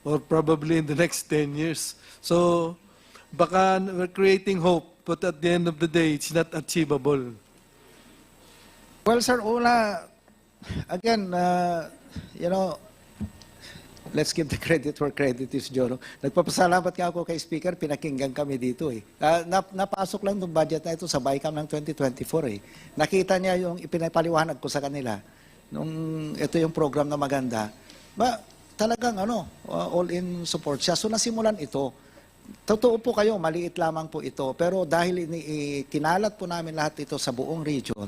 Or probably in the next 10 years? So, baka we're creating hope, but at the end of the day, it's not achievable. Well, sir, una, again, let's give the credit where credit is due. No? Nagpapasalamat nga ako kay Speaker, pinakinggan kami dito eh. Napasok lang ng budget na ito sa BICAM ng 2024 eh. Nakita niya yung ipinapaliwanag ko sa kanila. Ito yung program na maganda. Talagang all-in support siya. So nasimulan ito. Totoo po kayo, maliit lamang po ito. Pero dahil kinalat po namin lahat ito sa buong region,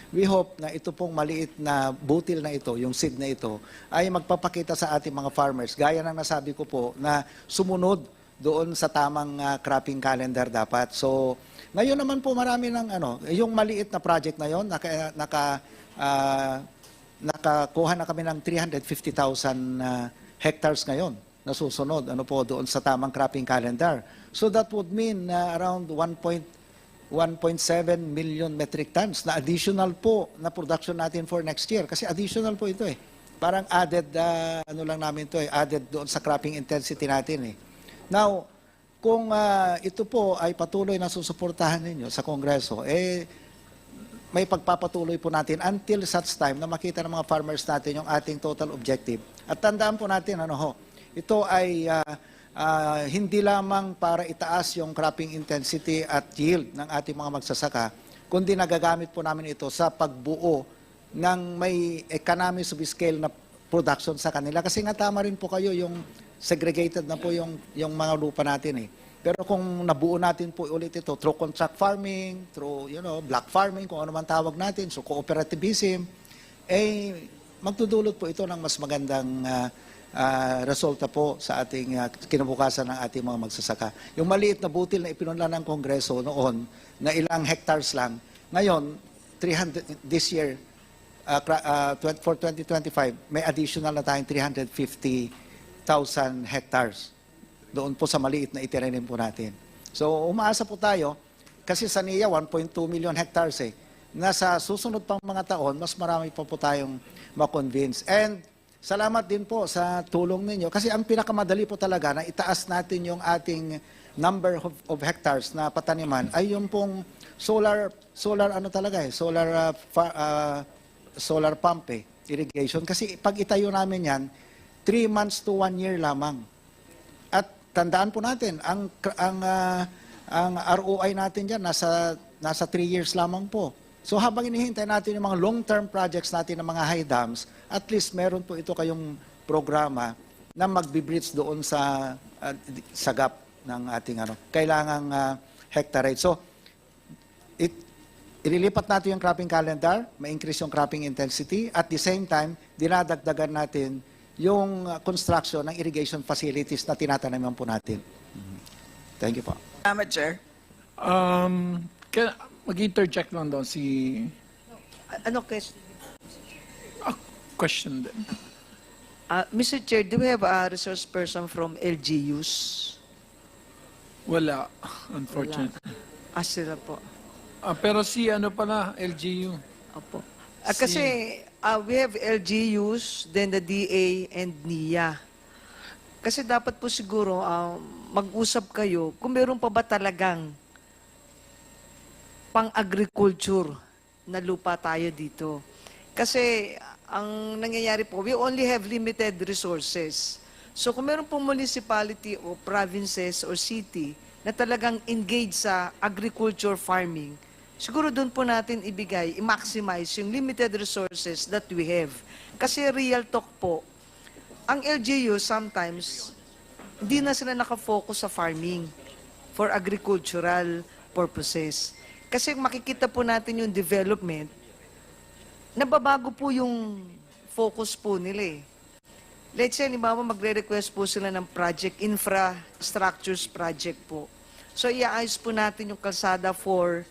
we hope na ito pong maliit na butil na ito, yung seed na ito, ay magpapakita sa ating mga farmers. Gaya ng nasabi ko po na sumunod doon sa tamang cropping calendar dapat. So, ngayon naman po marami ng yung maliit na project na yon, nakakuha na kami ng 350,000 hectares ngayon na susunod doon sa tamang cropping calendar. So that would mean around 1.7 million metric tons na additional po na production natin for next year. Kasi additional po ito eh. Parang added, lang namin ito eh, added doon sa cropping intensity natin eh. Now, kung ito po ay patuloy na susuportahan ninyo sa Kongreso, may pagpapatuloy po natin until such time na makita ng mga farmers natin yung ating total objective. At tandaan po natin, ito ay hindi lamang para itaas yung cropping intensity at yield ng ating mga magsasaka, kundi nagagamit po namin ito sa pagbuo ng may economies of scale na production sa kanila. Kasi nga tama rin po kayo yung segregated na po yung mga lupa natin eh. Pero kung nabuo natin po ulit ito through contract farming, through block farming, kung ano man tawag natin, so cooperativism, magdudulot po ito ng mas magandang resulta po sa ating kinabukasan ng ating mga magsasaka. Yung maliit na butil na ipinunla ng Kongreso noon na ilang hectares lang, ngayon, 300 this year, for 2025, may additional na tayong 350,000 hectares doon po sa maliit na itinanim po natin. So, umaasa po tayo, kasi sa NIA, 1.2 million hectares eh. Nasa susunod pang mga taon, mas marami pa po tayong ma-convince. And salamat din po sa tulong ninyo. Kasi ang pinakamadali po talaga na itaas natin yung ating number of hectares na pataniman ay yung pong solar ano talaga solar pump irrigation. Kasi pag itayo namin yan, 3 months to 1 year lamang. At tandaan po natin, ang ROI natin dyan, nasa 3 years lamang po. So habang inihintay natin yung mga long-term projects natin ng mga high dams, at least meron po ito kayong programa na magbe-bridge doon sa gap ng ating kailangang hectare. So, ililipat natin yung cropping calendar, ma-increase yung cropping intensity, at the same time, dinadagdagan natin yung construction ng irrigation facilities na tinatanaman po natin. Thank you po. Salamat, Chair. Mag-interject lang daw si Ano question? question din. Mr. Chair, do we have a resource person from LGUs? Wala, unfortunately. Sila po. Pero si ano pala, LGU. Opo. Kasi we have LGUs, then the DA and NIA. Kasi dapat po siguro mag-usap kayo kung meron pa ba talagang pang-agriculture na lupa tayo dito. Kasi ang nangyayari po, we only have limited resources. So kung meron po municipality o provinces or city na talagang engage sa agriculture farming, siguro doon po natin ibigay, i-maximize yung limited resources that we have. Kasi real talk po, ang LGU sometimes, hindi na sila nakafocus sa farming for agricultural purposes. Kasi makikita po natin yung development, nababago po yung focus po nila eh. Let's say, halimbawa, magre-request po sila ng project, infrastructures project po. So, iaayos po natin yung kalsada for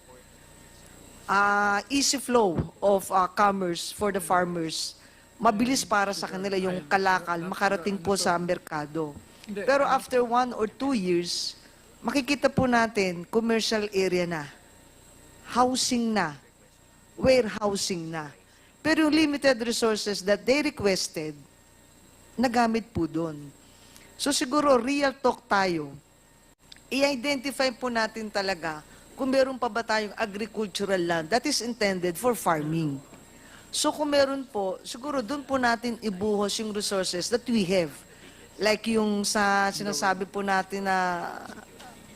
easy flow of commerce for the farmers. Mabilis para sa kanila yung kalakal, makarating po sa merkado. Pero after 1 or 2 years, makikita po natin, commercial area na, housing na, warehousing na. Pero yung limited resources that they requested, nagamit po doon. So siguro, real talk tayo. I-identify po natin talaga kung meron pa ba tayong agricultural land that is intended for farming. So kung meron po, siguro doon po natin ibuhos yung resources that we have. Like yung sa sinasabi po natin na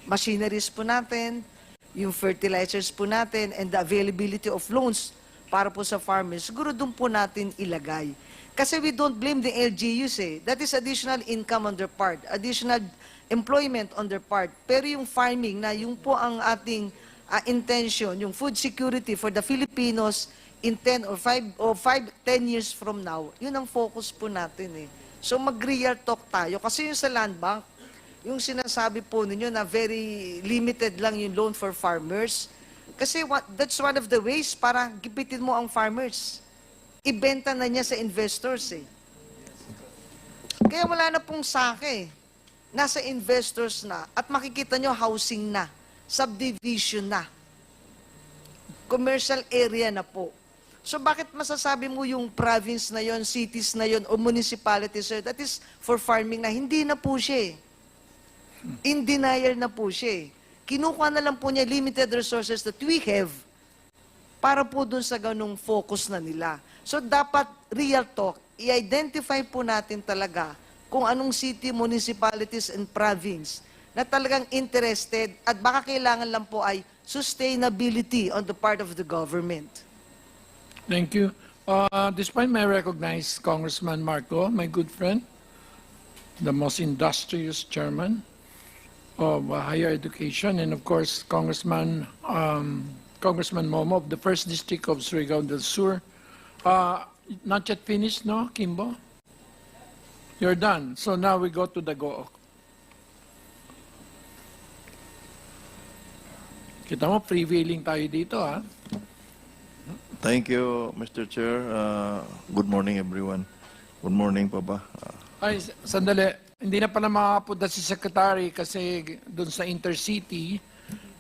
machineries po natin, yung fertilizers po natin, and the availability of loans para po sa farmers, siguro doon po natin ilagay. Kasi we don't blame the LGUs eh. That is additional income on their part, additional employment on their part. Pero yung farming na yung po ang ating intention, yung food security for the Filipinos in 10 or 5 or 10 years from now, yun ang focus po natin eh. So mag-real talk tayo. Kasi yung sa land bank, yung sinasabi po ninyo na very limited lang yung loan for farmers. Kasi that's one of the ways para gipitin mo ang farmers. Ibenta na niya sa investors eh. Kaya wala na pong sake. Nasa investors na. At makikita nyo housing na. Subdivision na. Commercial area na po. So bakit masasabi mo yung province na yon, cities na yon, o municipalities that is for farming na hindi na po siya eh. In denial na po siya eh. Kinukuha na lang po niya limited resources that we have para po dun sa ganung focus na nila. So dapat real talk, i-identify po natin talaga kung anong city, municipalities, and province na talagang interested at baka kailangan lang po ay sustainability on the part of the government. Thank you. This point, may I recognize Congressman Marco, my good friend, the most industrious chairman of higher education, and of course, Congressman Momo of the 1st District of Surigao del Sur. Not yet finished, no, Kimbo? You're done. So now we go to the Gook. Kita mo, prevailing tayo dito, ha? Thank you, Mr. Chair. Good morning, everyone. Good morning pa ba? Ay, sandali. Hindi na pala makakapunta si Secretary kasi doon sa intercity,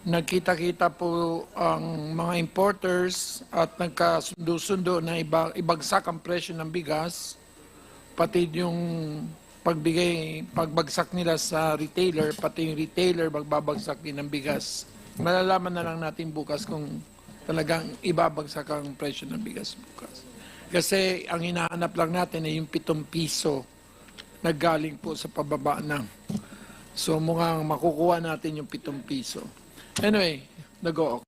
nagkita-kita po ang mga importers at nagkasundo-sundo na ibagsak ang presyo ng bigas. pati yung pagbagsak nila sa retailer, pati yung retailer magbabagsak din ng bigas. Malalaman na lang natin bukas kung talagang ibabagsak ang presyo ng bigas bukas. Kasi ang hinahanap lang natin ay yung 7 piso na galing po sa pababa na. So mukhang makukuha natin yung 7 piso. Anyway, nag-o.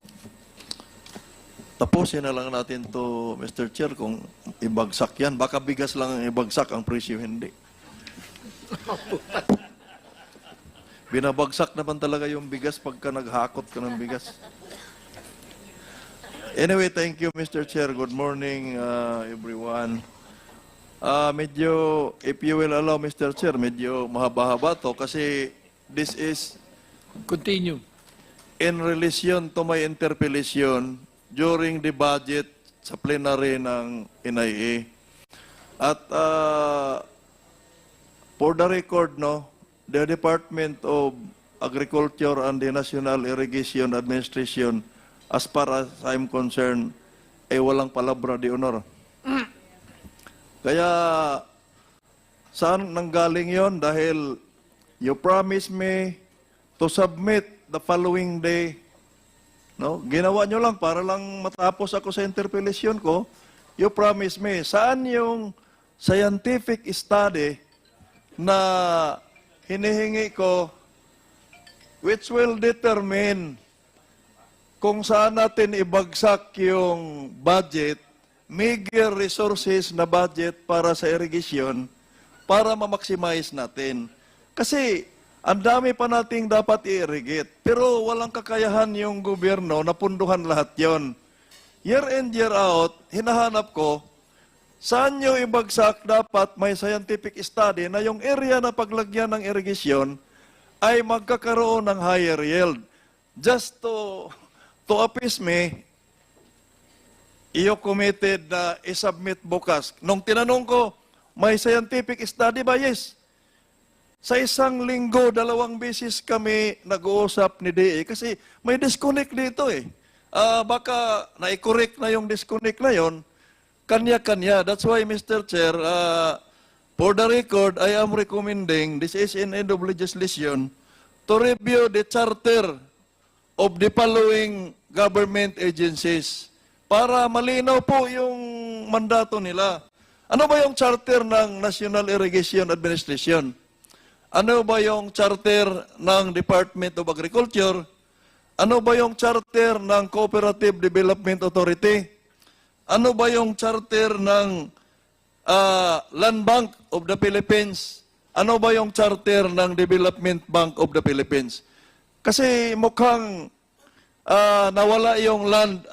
Tapusin na lang natin to, Mr. Chair, kung ibagsak yan. Baka bigas lang ang ibagsak, ang presyo hindi. Binabagsak naman talaga yung bigas pagka naghakot ka ng bigas. Anyway, thank you, Mr. Chair. Good morning, everyone. Medyo, if you will allow, Mr. Chair, medyo mahaba-haba to kasi this is Continue. in relation to my interpellation during the budget sa plenary ng NIA. At for the record, no, the Department of Agriculture and the National Irrigation Administration, as far as I'm concerned, ay walang palabra de honor. Kaya, saan nanggaling yon? Dahil you promised me to submit the following day. No? Ginawa nyo lang para lang matapos ako sa interpellation ko. You promised me. Saan yung scientific study na hinihingi ko which will determine kung saan natin ibagsak yung budget, meager resources na budget para sa irrigation para ma-maximize natin. Kasi ang dami pa nating dapat i-irrigate, pero walang kakayahan yung gobyerno na punduhan lahat yon. Year in, year out, hinahanap ko, saan nyo ibagsak dapat may scientific study na yung area na paglagyan ng irrigation ay magkakaroon ng higher yield. Just to appease me, iyo committed na i-submit bukas. Nung tinanong ko, may scientific study ba? Yes. Sa isang linggo, 2 beses kami nag-uusap ni DA kasi may disconnect dito eh. Baka na-correct na yung disconnect na yon, kanya-kanya. That's why, Mr. Chair, for the record, I am recommending, this is in end of legislation, to review the charter of the following government agencies para malinaw po yung mandato nila. Ano ba yung charter ng National Irrigation Administration? Ano ba yung charter ng Department of Agriculture? Ano ba yung charter ng Cooperative Development Authority? Ano ba yung charter ng Land Bank of the Philippines? Ano ba yung charter ng Development Bank of the Philippines? Kasi mukhang nawala yung land,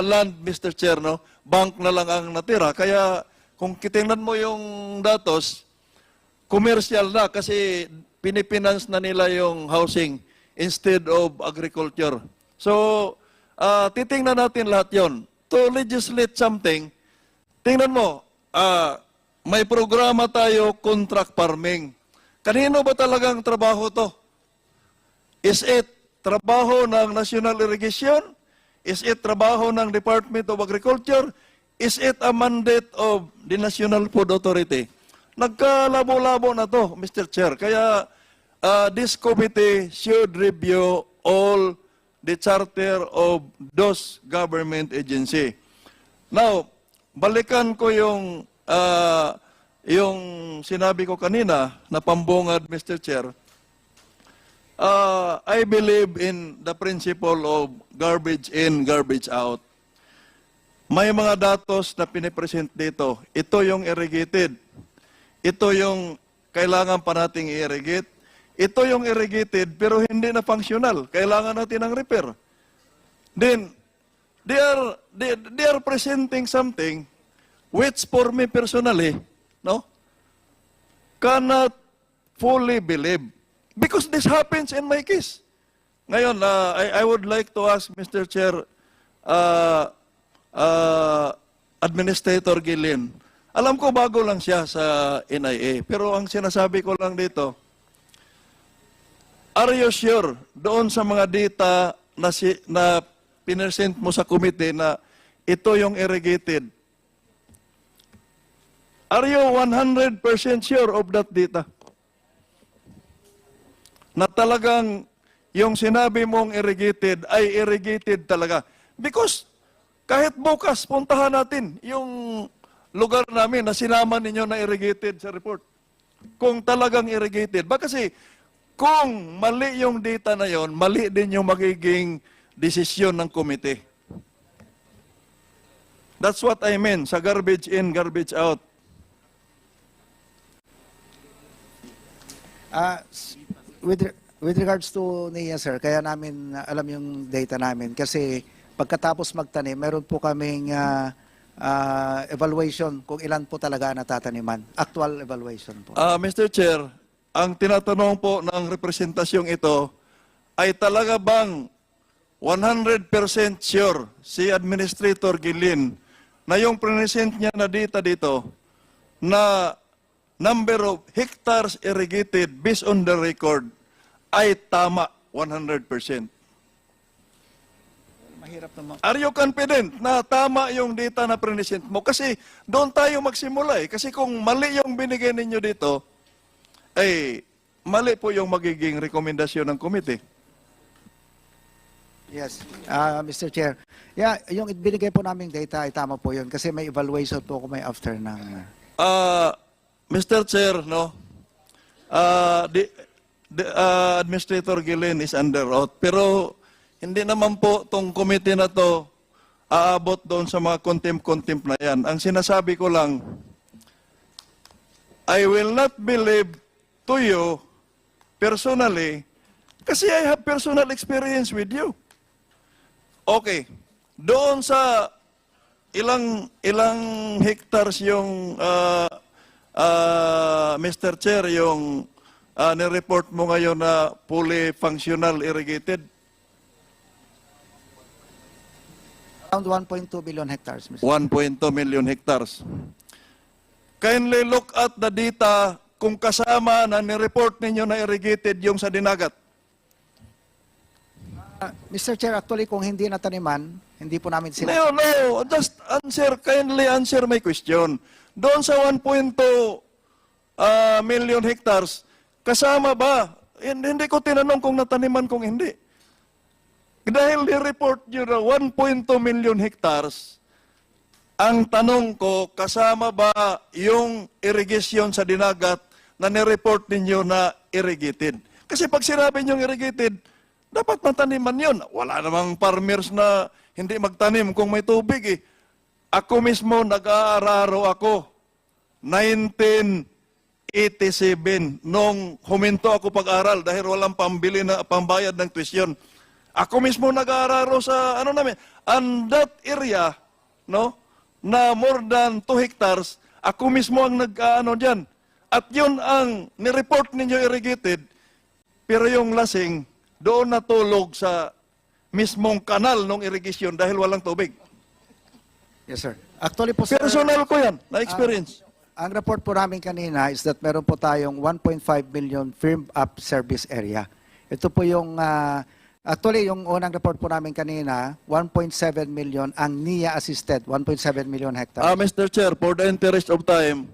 land, Mr. Chair, no? Bank na lang ang natira. Kaya kung kitingnan mo yung datos, commercial na kasi pinipinance na nila yung housing instead of agriculture. So, titingnan natin lahat yon. To legislate something, tingnan mo, may programa tayo, contract farming. Kanino ba talagang trabaho to? Is it trabaho ng National Irrigation? Is it trabaho ng Department of Agriculture? Is it a mandate of the National Food Authority? Nagkalabo-labo na to, Mr. Chair. Kaya this committee should review all the charter of those government agency. Now, balikan ko yung sinabi ko kanina na pambungad, Mr. Chair. I believe in the principle of garbage in, garbage out. May mga datos na pinipresent dito. Ito yung irrigated. Ito yung kailangan pa nating i-irrigate. Ito yung irrigated pero hindi na functional. Kailangan natin ng repair. Then, they are presenting something which for me personally, no, cannot fully believe. Because this happens in my case. Ngayon, I would like to ask Mr. Chair, Administrator Gillian, alam ko bago lang siya sa NIA, pero ang sinasabi ko lang dito, are you sure doon sa mga data na pinesent mo sa committee na ito yung irrigated? Are you 100% sure of that data? Na talagang yung sinabi mong irrigated ay irrigated talaga. Because kahit bukas, puntahan natin yung lugar namin na sinama ninyo na irrigated sa report. Kung talagang irrigated. Ba kasi, kung mali yung data na yon, mali din yung magiging desisyon ng komite. That's what I mean sa garbage in, garbage out. With regards to NIA, sir, kaya namin alam yung data namin kasi pagkatapos magtanim, meron po kaming evaluation kung ilan po talaga ang natataniman. Actual evaluation po. Mr. Chair, ang tinatanong po ng representasyong ito ay talaga bang 100% sure si Administrator Gilin na yung present niya na data dito na number of hectares irrigated based on the record ay tama 100%. Mahirap naman. Are you confident na tama yung data na present mo? Kasi doon tayo magsimula eh. Kasi kung mali yung binigay ninyo dito, ay mali po yung magiging rekomendasyon ng komite. Yes, Mr. Chair. Yeah, yung binigay po naming data ay tama po yun kasi may evaluation po kung may after ng... Mr. Chair, no? The Administrator Gillen is under oath. Pero hindi naman po tong committee na to aabot doon sa mga contempt na yan. Ang sinasabi ko lang, I will not believe to you personally kasi I have personal experience with you. Okay. Doon sa ilang hectares yung Mr. Chair, yung nireport mo ngayon na fully functional irrigated? Around 1.2 billion hectares, Mr. 1.2 million hectares. Kindly look at the data kung kasama na nireport ninyo na irrigated yung sa dinagat. Mr. Chair, actually kung hindi nataniman, hindi po namin No, just kindly answer my question. Doon sa 1.2 million hectares, kasama ba? Hindi ko tinanong kung nataniman kung hindi. Dahil ni-report nyo na 1.2 million hectares, ang tanong ko, kasama ba yung irrigation sa dinagat na ni-report ninyo na irrigated? Kasi pag sinabi nyo irrigated, dapat mataniman yun. Wala namang farmers na hindi magtanim kung may tubig eh. Ako mismo, nag-aararo ako. 1987, nung huminto ako pag-aral dahil walang pambili na pambayad ng tuition. Ako mismo nag-aararo sa, and that area, no, na more than 2 hectares, ako mismo ang nag-ano dyan. At yun ang nireport ninyo irrigated, pero yung lasing, doon natulog sa mismong kanal ng irrigation dahil walang tubig. Yes, sir. Actually po, sir, Personal ko yan, na-experience. ang report po namin kanina is that meron po tayong 1.5 million firmed up service area. Ito po yung, actually yung unang report po namin kanina, 1.7 million ang NIA assisted, 1.7 million hectares. Mr. Chair, for the interest of time,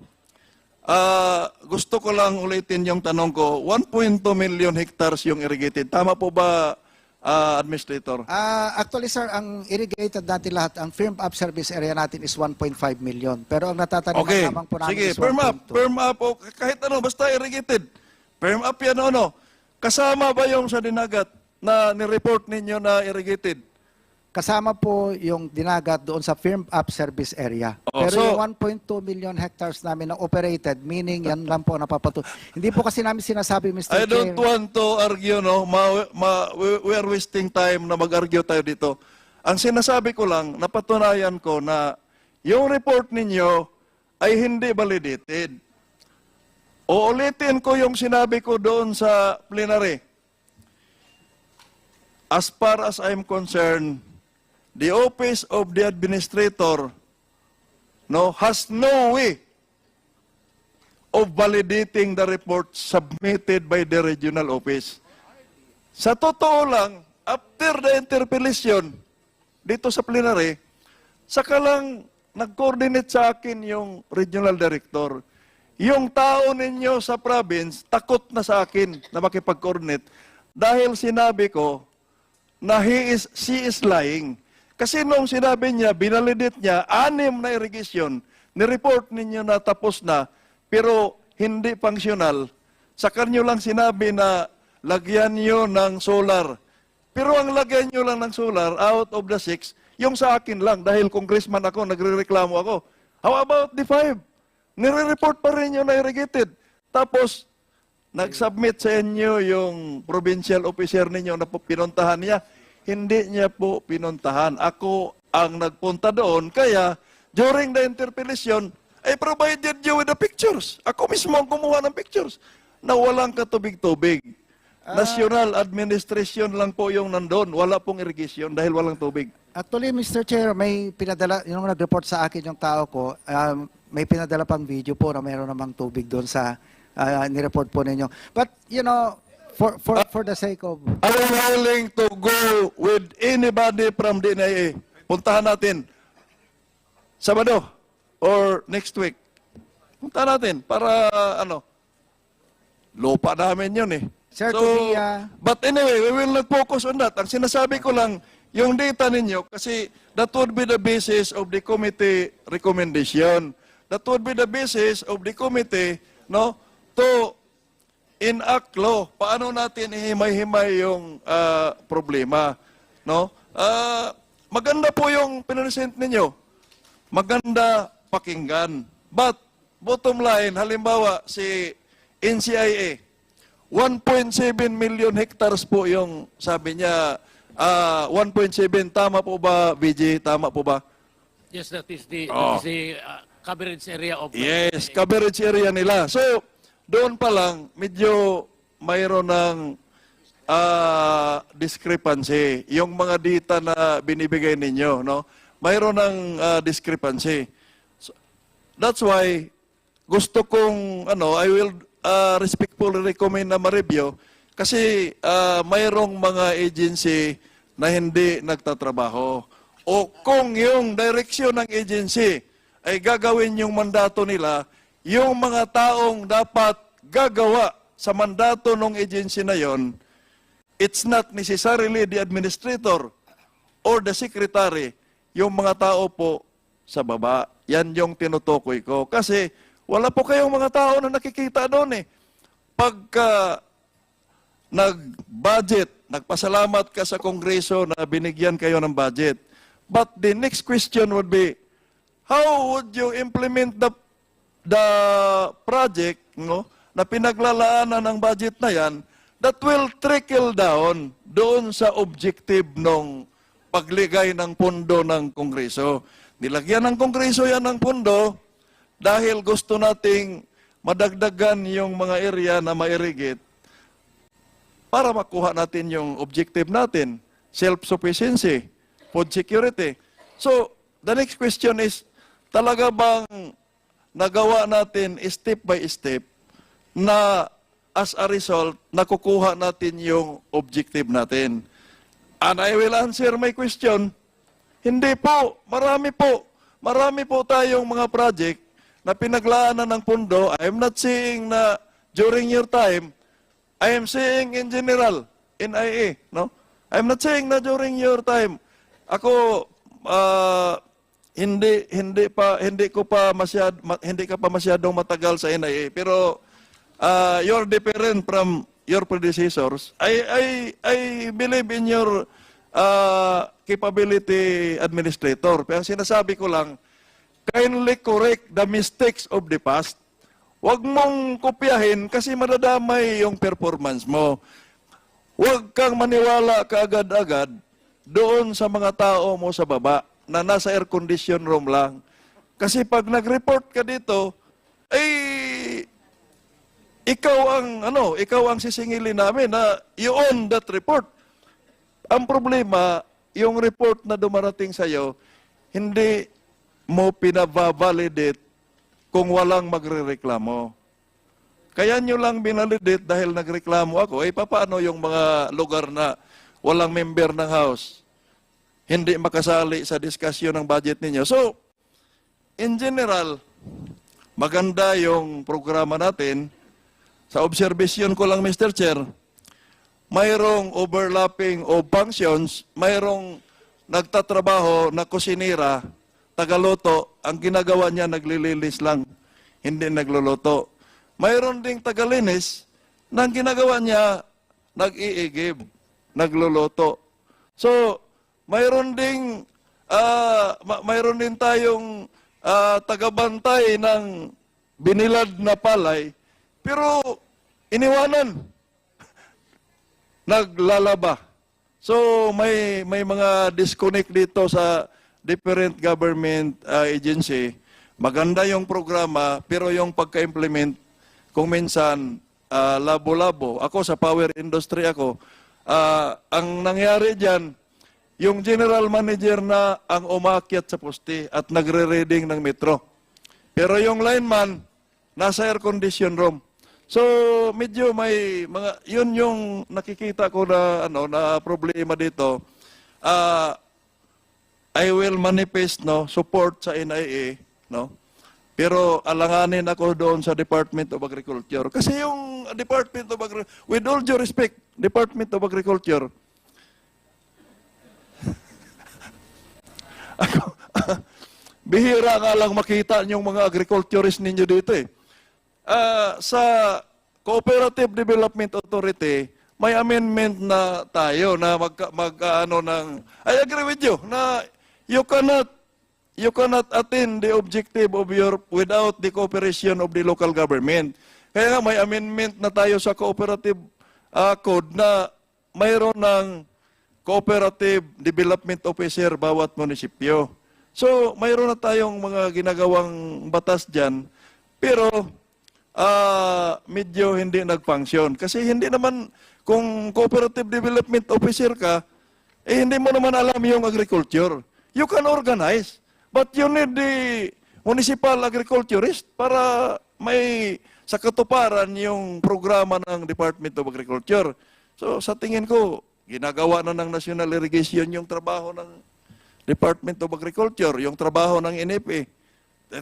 gusto ko lang ulitin yung tanong ko, 1.2 million hectares yung irrigated. Tama po ba, Administrator? Actually, sir, ang irrigated natin lahat, ang firmed up service area natin is 1.5 million. Pero ang natataniman Okay, lamang po namin sige, is 1.2. firm up, o kahit ano, basta irrigated. Firm up yan, ano. Kasama ba yung sa dinagat na nireport ninyo na irrigated? Kasama po yung dinagat doon sa firmed up service area. Oh, Pero so- yung 1.2 million hectares namin na operated, meaning yan lang po napapatuloy. Hindi po kasi namin sinasabi, Mr. I don't Chair. want to argue, no? We are wasting time na mag-argue tayo dito. Ang sinasabi ko lang, napatunayan ko na yung report ninyo ay hindi validated. Uulitin ko yung sinabi ko doon sa plenary. As far as I'm concerned, the office of the administrator has no way of validating the report submitted by the regional office. Sa totoo lang, after the interpellation dito sa plenary, saka lang nag-coordinate sa akin yung regional director. Yung tao ninyo sa province, takot na sa akin na makipag-coordinate dahil sinabi ko na she is lying. Kasi nung sinabi niya, binalidate niya, 6 na irrigation, nireport ninyo na tapos na, pero hindi functional. Sa kanyo lang sinabi na lagyan nyo ng solar. Pero ang lagyan nyo lang ng solar, out of the 6, yung sa akin lang, dahil congressman ako, nagre-reklamo ako. How about the 5? Nire-report pa rin yung na-irrigated. Tapos, nag-submit sa inyo yung provincial officer ninyo na pinuntahan niya. Hindi niya po pinuntahan. Ako ang nagpunta doon. Kaya, during the interpellation, I provided you with the pictures. Ako mismo ang kumuha ng pictures na walang katubig-tubig. National administration lang po yung nandun. Wala pong irrigation dahil walang tubig. Actually, Mr. Chair, may pinadala, yung nag-report sa akin yung tao ko, may pinadala pang video po na mayroon namang tubig doon sa nireport po ninyo. But, you know, for the sake of... I'm willing to go with anybody from the NIA. Puntahan natin. Sabado or next week. Puntahan natin para lupa namin yun eh. Sir, to be, but anyway, we will not focus on that. Ang sinasabi ko lang, yung data ninyo, kasi that would be the basis of the committee recommendation. That would be the basis of the committee, no, to enact law. Paano natin ihimay-himay yung problema, no? Maganda po yung pinresent ninyo. Maganda pakinggan. But, bottom line, halimbawa, si NCIA, 1.7 million hectares po yung sabi niya, 1.7, tama po ba, VJ? Tama po ba? Yes, that is the coverage area of... Yes, coverage area nila. So, doon pa lang, medyo mayroon ng discrepancy. Yung mga data na binibigay ninyo, no? Mayroon ng discrepancy. So, that's why, gusto kong, I will respectfully recommend na ma-review kasi mayroong mga agency na hindi nagtatrabaho. O kung yung direksyon ng agency ay gagawin yung mandato nila, yung mga taong dapat gagawa sa mandato ng agency na yon, it's not necessarily the administrator or the secretary, yung mga tao po sa baba. Yan yung tinutukoy ko. Kasi wala po kayong mga tao na nakikita doon eh. Pagka nag-budget, nagpasalamat ka sa Kongreso na binigyan kayo ng budget. But the next question would be, how would you implement the project, no, na pinaglalaanan ng budget na yan that will trickle down doon sa objective ng pagligay ng pondo ng Kongreso? Nilagyan ng Kongreso yan ng pondo dahil gusto nating madagdagan yung mga area na ma-irrigate para makuha natin yung objective natin, self-sufficiency, food security. So, the next question is, talaga bang nagawa natin step by step na as a result, nakukuha natin yung objective natin? And I will answer my question, hindi po, marami po tayong mga project na pinaglaanan ng pondo. I am not saying na during your time, I am saying in general, NIA, no? I am not saying na during your time. Ako, hindi ka pa masyadong matagal sa NIA, pero you're different from your predecessors. I believe in your capability, administrator. Pero sinasabi ko lang, kindly correct the mistakes of the past. Huwag mong kopyahin kasi madadamay yung performance mo. Huwag kang maniwala kaagad-agad doon sa mga tao mo sa baba na nasa air condition room lang. Kasi pag nag-report ka dito, ay ikaw ang sisingilin namin na you own that report. Ang problema, yung report na dumarating sa iyo, hindi mo pinababalidate kung walang magrereklamo. Kaya nyo lang binalidate dahil nagreklamo ako. Paano yung mga lugar na walang member ng House? Hindi makasali sa diskusyon ng budget ninyo. So, in general, maganda yung programa natin. Sa observation ko lang, Mr. Chair, mayroong overlapping of functions, mayroong nagtatrabaho na kusinira, tagaluto, ang ginagawa niya naglililis lang, hindi nagluluto. Mayroon ding tagalinis, na ang ginagawa niya nag-iigib, nagluluto. So, mayroon din tayong tagabantay ng binilad na palay, pero iniwanan, naglalaba. So may mga disconnect dito sa different government agency. Maganda yung programa, pero yung pagka-implement, kung minsan labo-labo. Ako sa power industry ako, ang nangyari diyan, yung general manager na ang umakyat sa poste at nagre-reading ng metro. Pero yung lineman, nasa air condition room. So, medyo may mga, yun yung nakikita ko na, na problema dito. I will manifest, support sa NIA, Pero alanganin ako doon sa Department of Agriculture. Kasi yung Department of Agriculture, with all due respect, Department of Agriculture, bihira nga lang makita yung mga agriculturist ninyo dito eh. Sa Cooperative Development Authority, may amendment na tayo na I agree with you na you cannot attain the objective of without the cooperation of the local government. Kaya nga may amendment na tayo sa Cooperative Code na mayroon ng Cooperative Development Officer bawat munisipyo. So, mayroon na tayong mga ginagawang batas dyan, pero medyo hindi nag-function. Kasi hindi naman, kung Cooperative Development Officer ka, hindi mo naman alam yung agriculture. You can organize, but you need the municipal agriculturist para may sa katuparan yung programa ng Department of Agriculture. So, sa tingin ko, ginagawa na ng National Irrigation yung trabaho ng Department of Agriculture, yung trabaho ng NFA.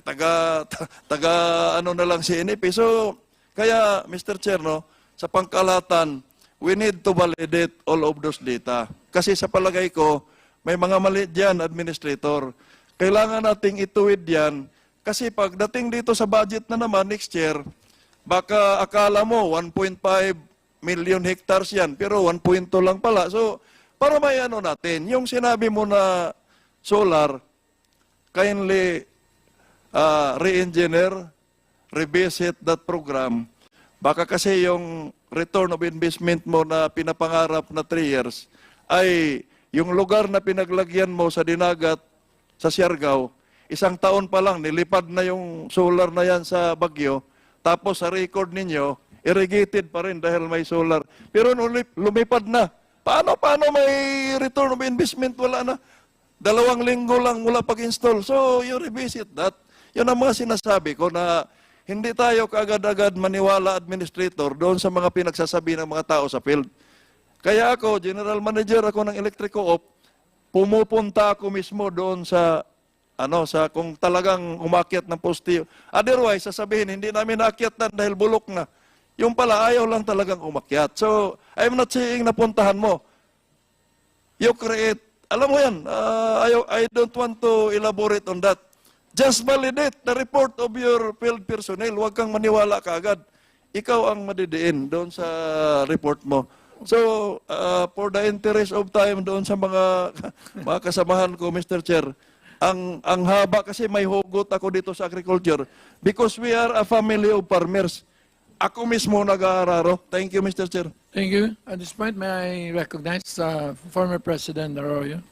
Taga na lang si NFA. So, kaya, Mr. Chair, sa pangkalahatan, we need to validate all of those data. Kasi sa palagay ko, may mga mali dyan, Administrator. Kailangan nating ituwid yan. Kasi pagdating dito sa budget na naman next year, baka akala mo 1.5 million hectares yan, pero 1.2 lang pala. So, para may natin, yung sinabi mo na solar, kindly re-engineer, revisit that program. Baka kasi yung return of investment mo na pinapangarap na 3 years, ay yung lugar na pinaglagyan mo sa Dinagat, sa Siargao, 1 taon pa lang, nilipad na yung solar na yan sa Baguio, tapos sa record ninyo, irrigated pa rin dahil may solar. Pero lumipad na. Paano may return of investment? Wala na. 2 linggo lang mula pag-install. So, you revisit that. Yun ang mga sinasabi ko na hindi tayo kaagad-agad maniwala, Administrator, doon sa mga pinagsasabi ng mga tao sa field. Kaya ako, General Manager ako ng Electric Co-op, pumupunta ako mismo doon sa kung talagang umakyat ng poste. Otherwise, sasabihin, hindi namin naakyatan dahil bulok na. Yung pala, ayaw lang talagang umakyat. So, I'm not saying na puntahan mo. You create, alam mo yan, I don't want to elaborate on that. Just validate the report of your field personnel. Huwag kang maniwala kaagad. Ikaw ang madidiin doon sa report mo. So, for the interest of time doon sa mga kasamahan ko, Mr. Chair, ang haba kasi may hugot ako dito sa agriculture because we are a family of farmers. Ako mismo nag-aararo. Thank you, Mr. Chair. Thank you. At this point, may I recognize former President Arroyo?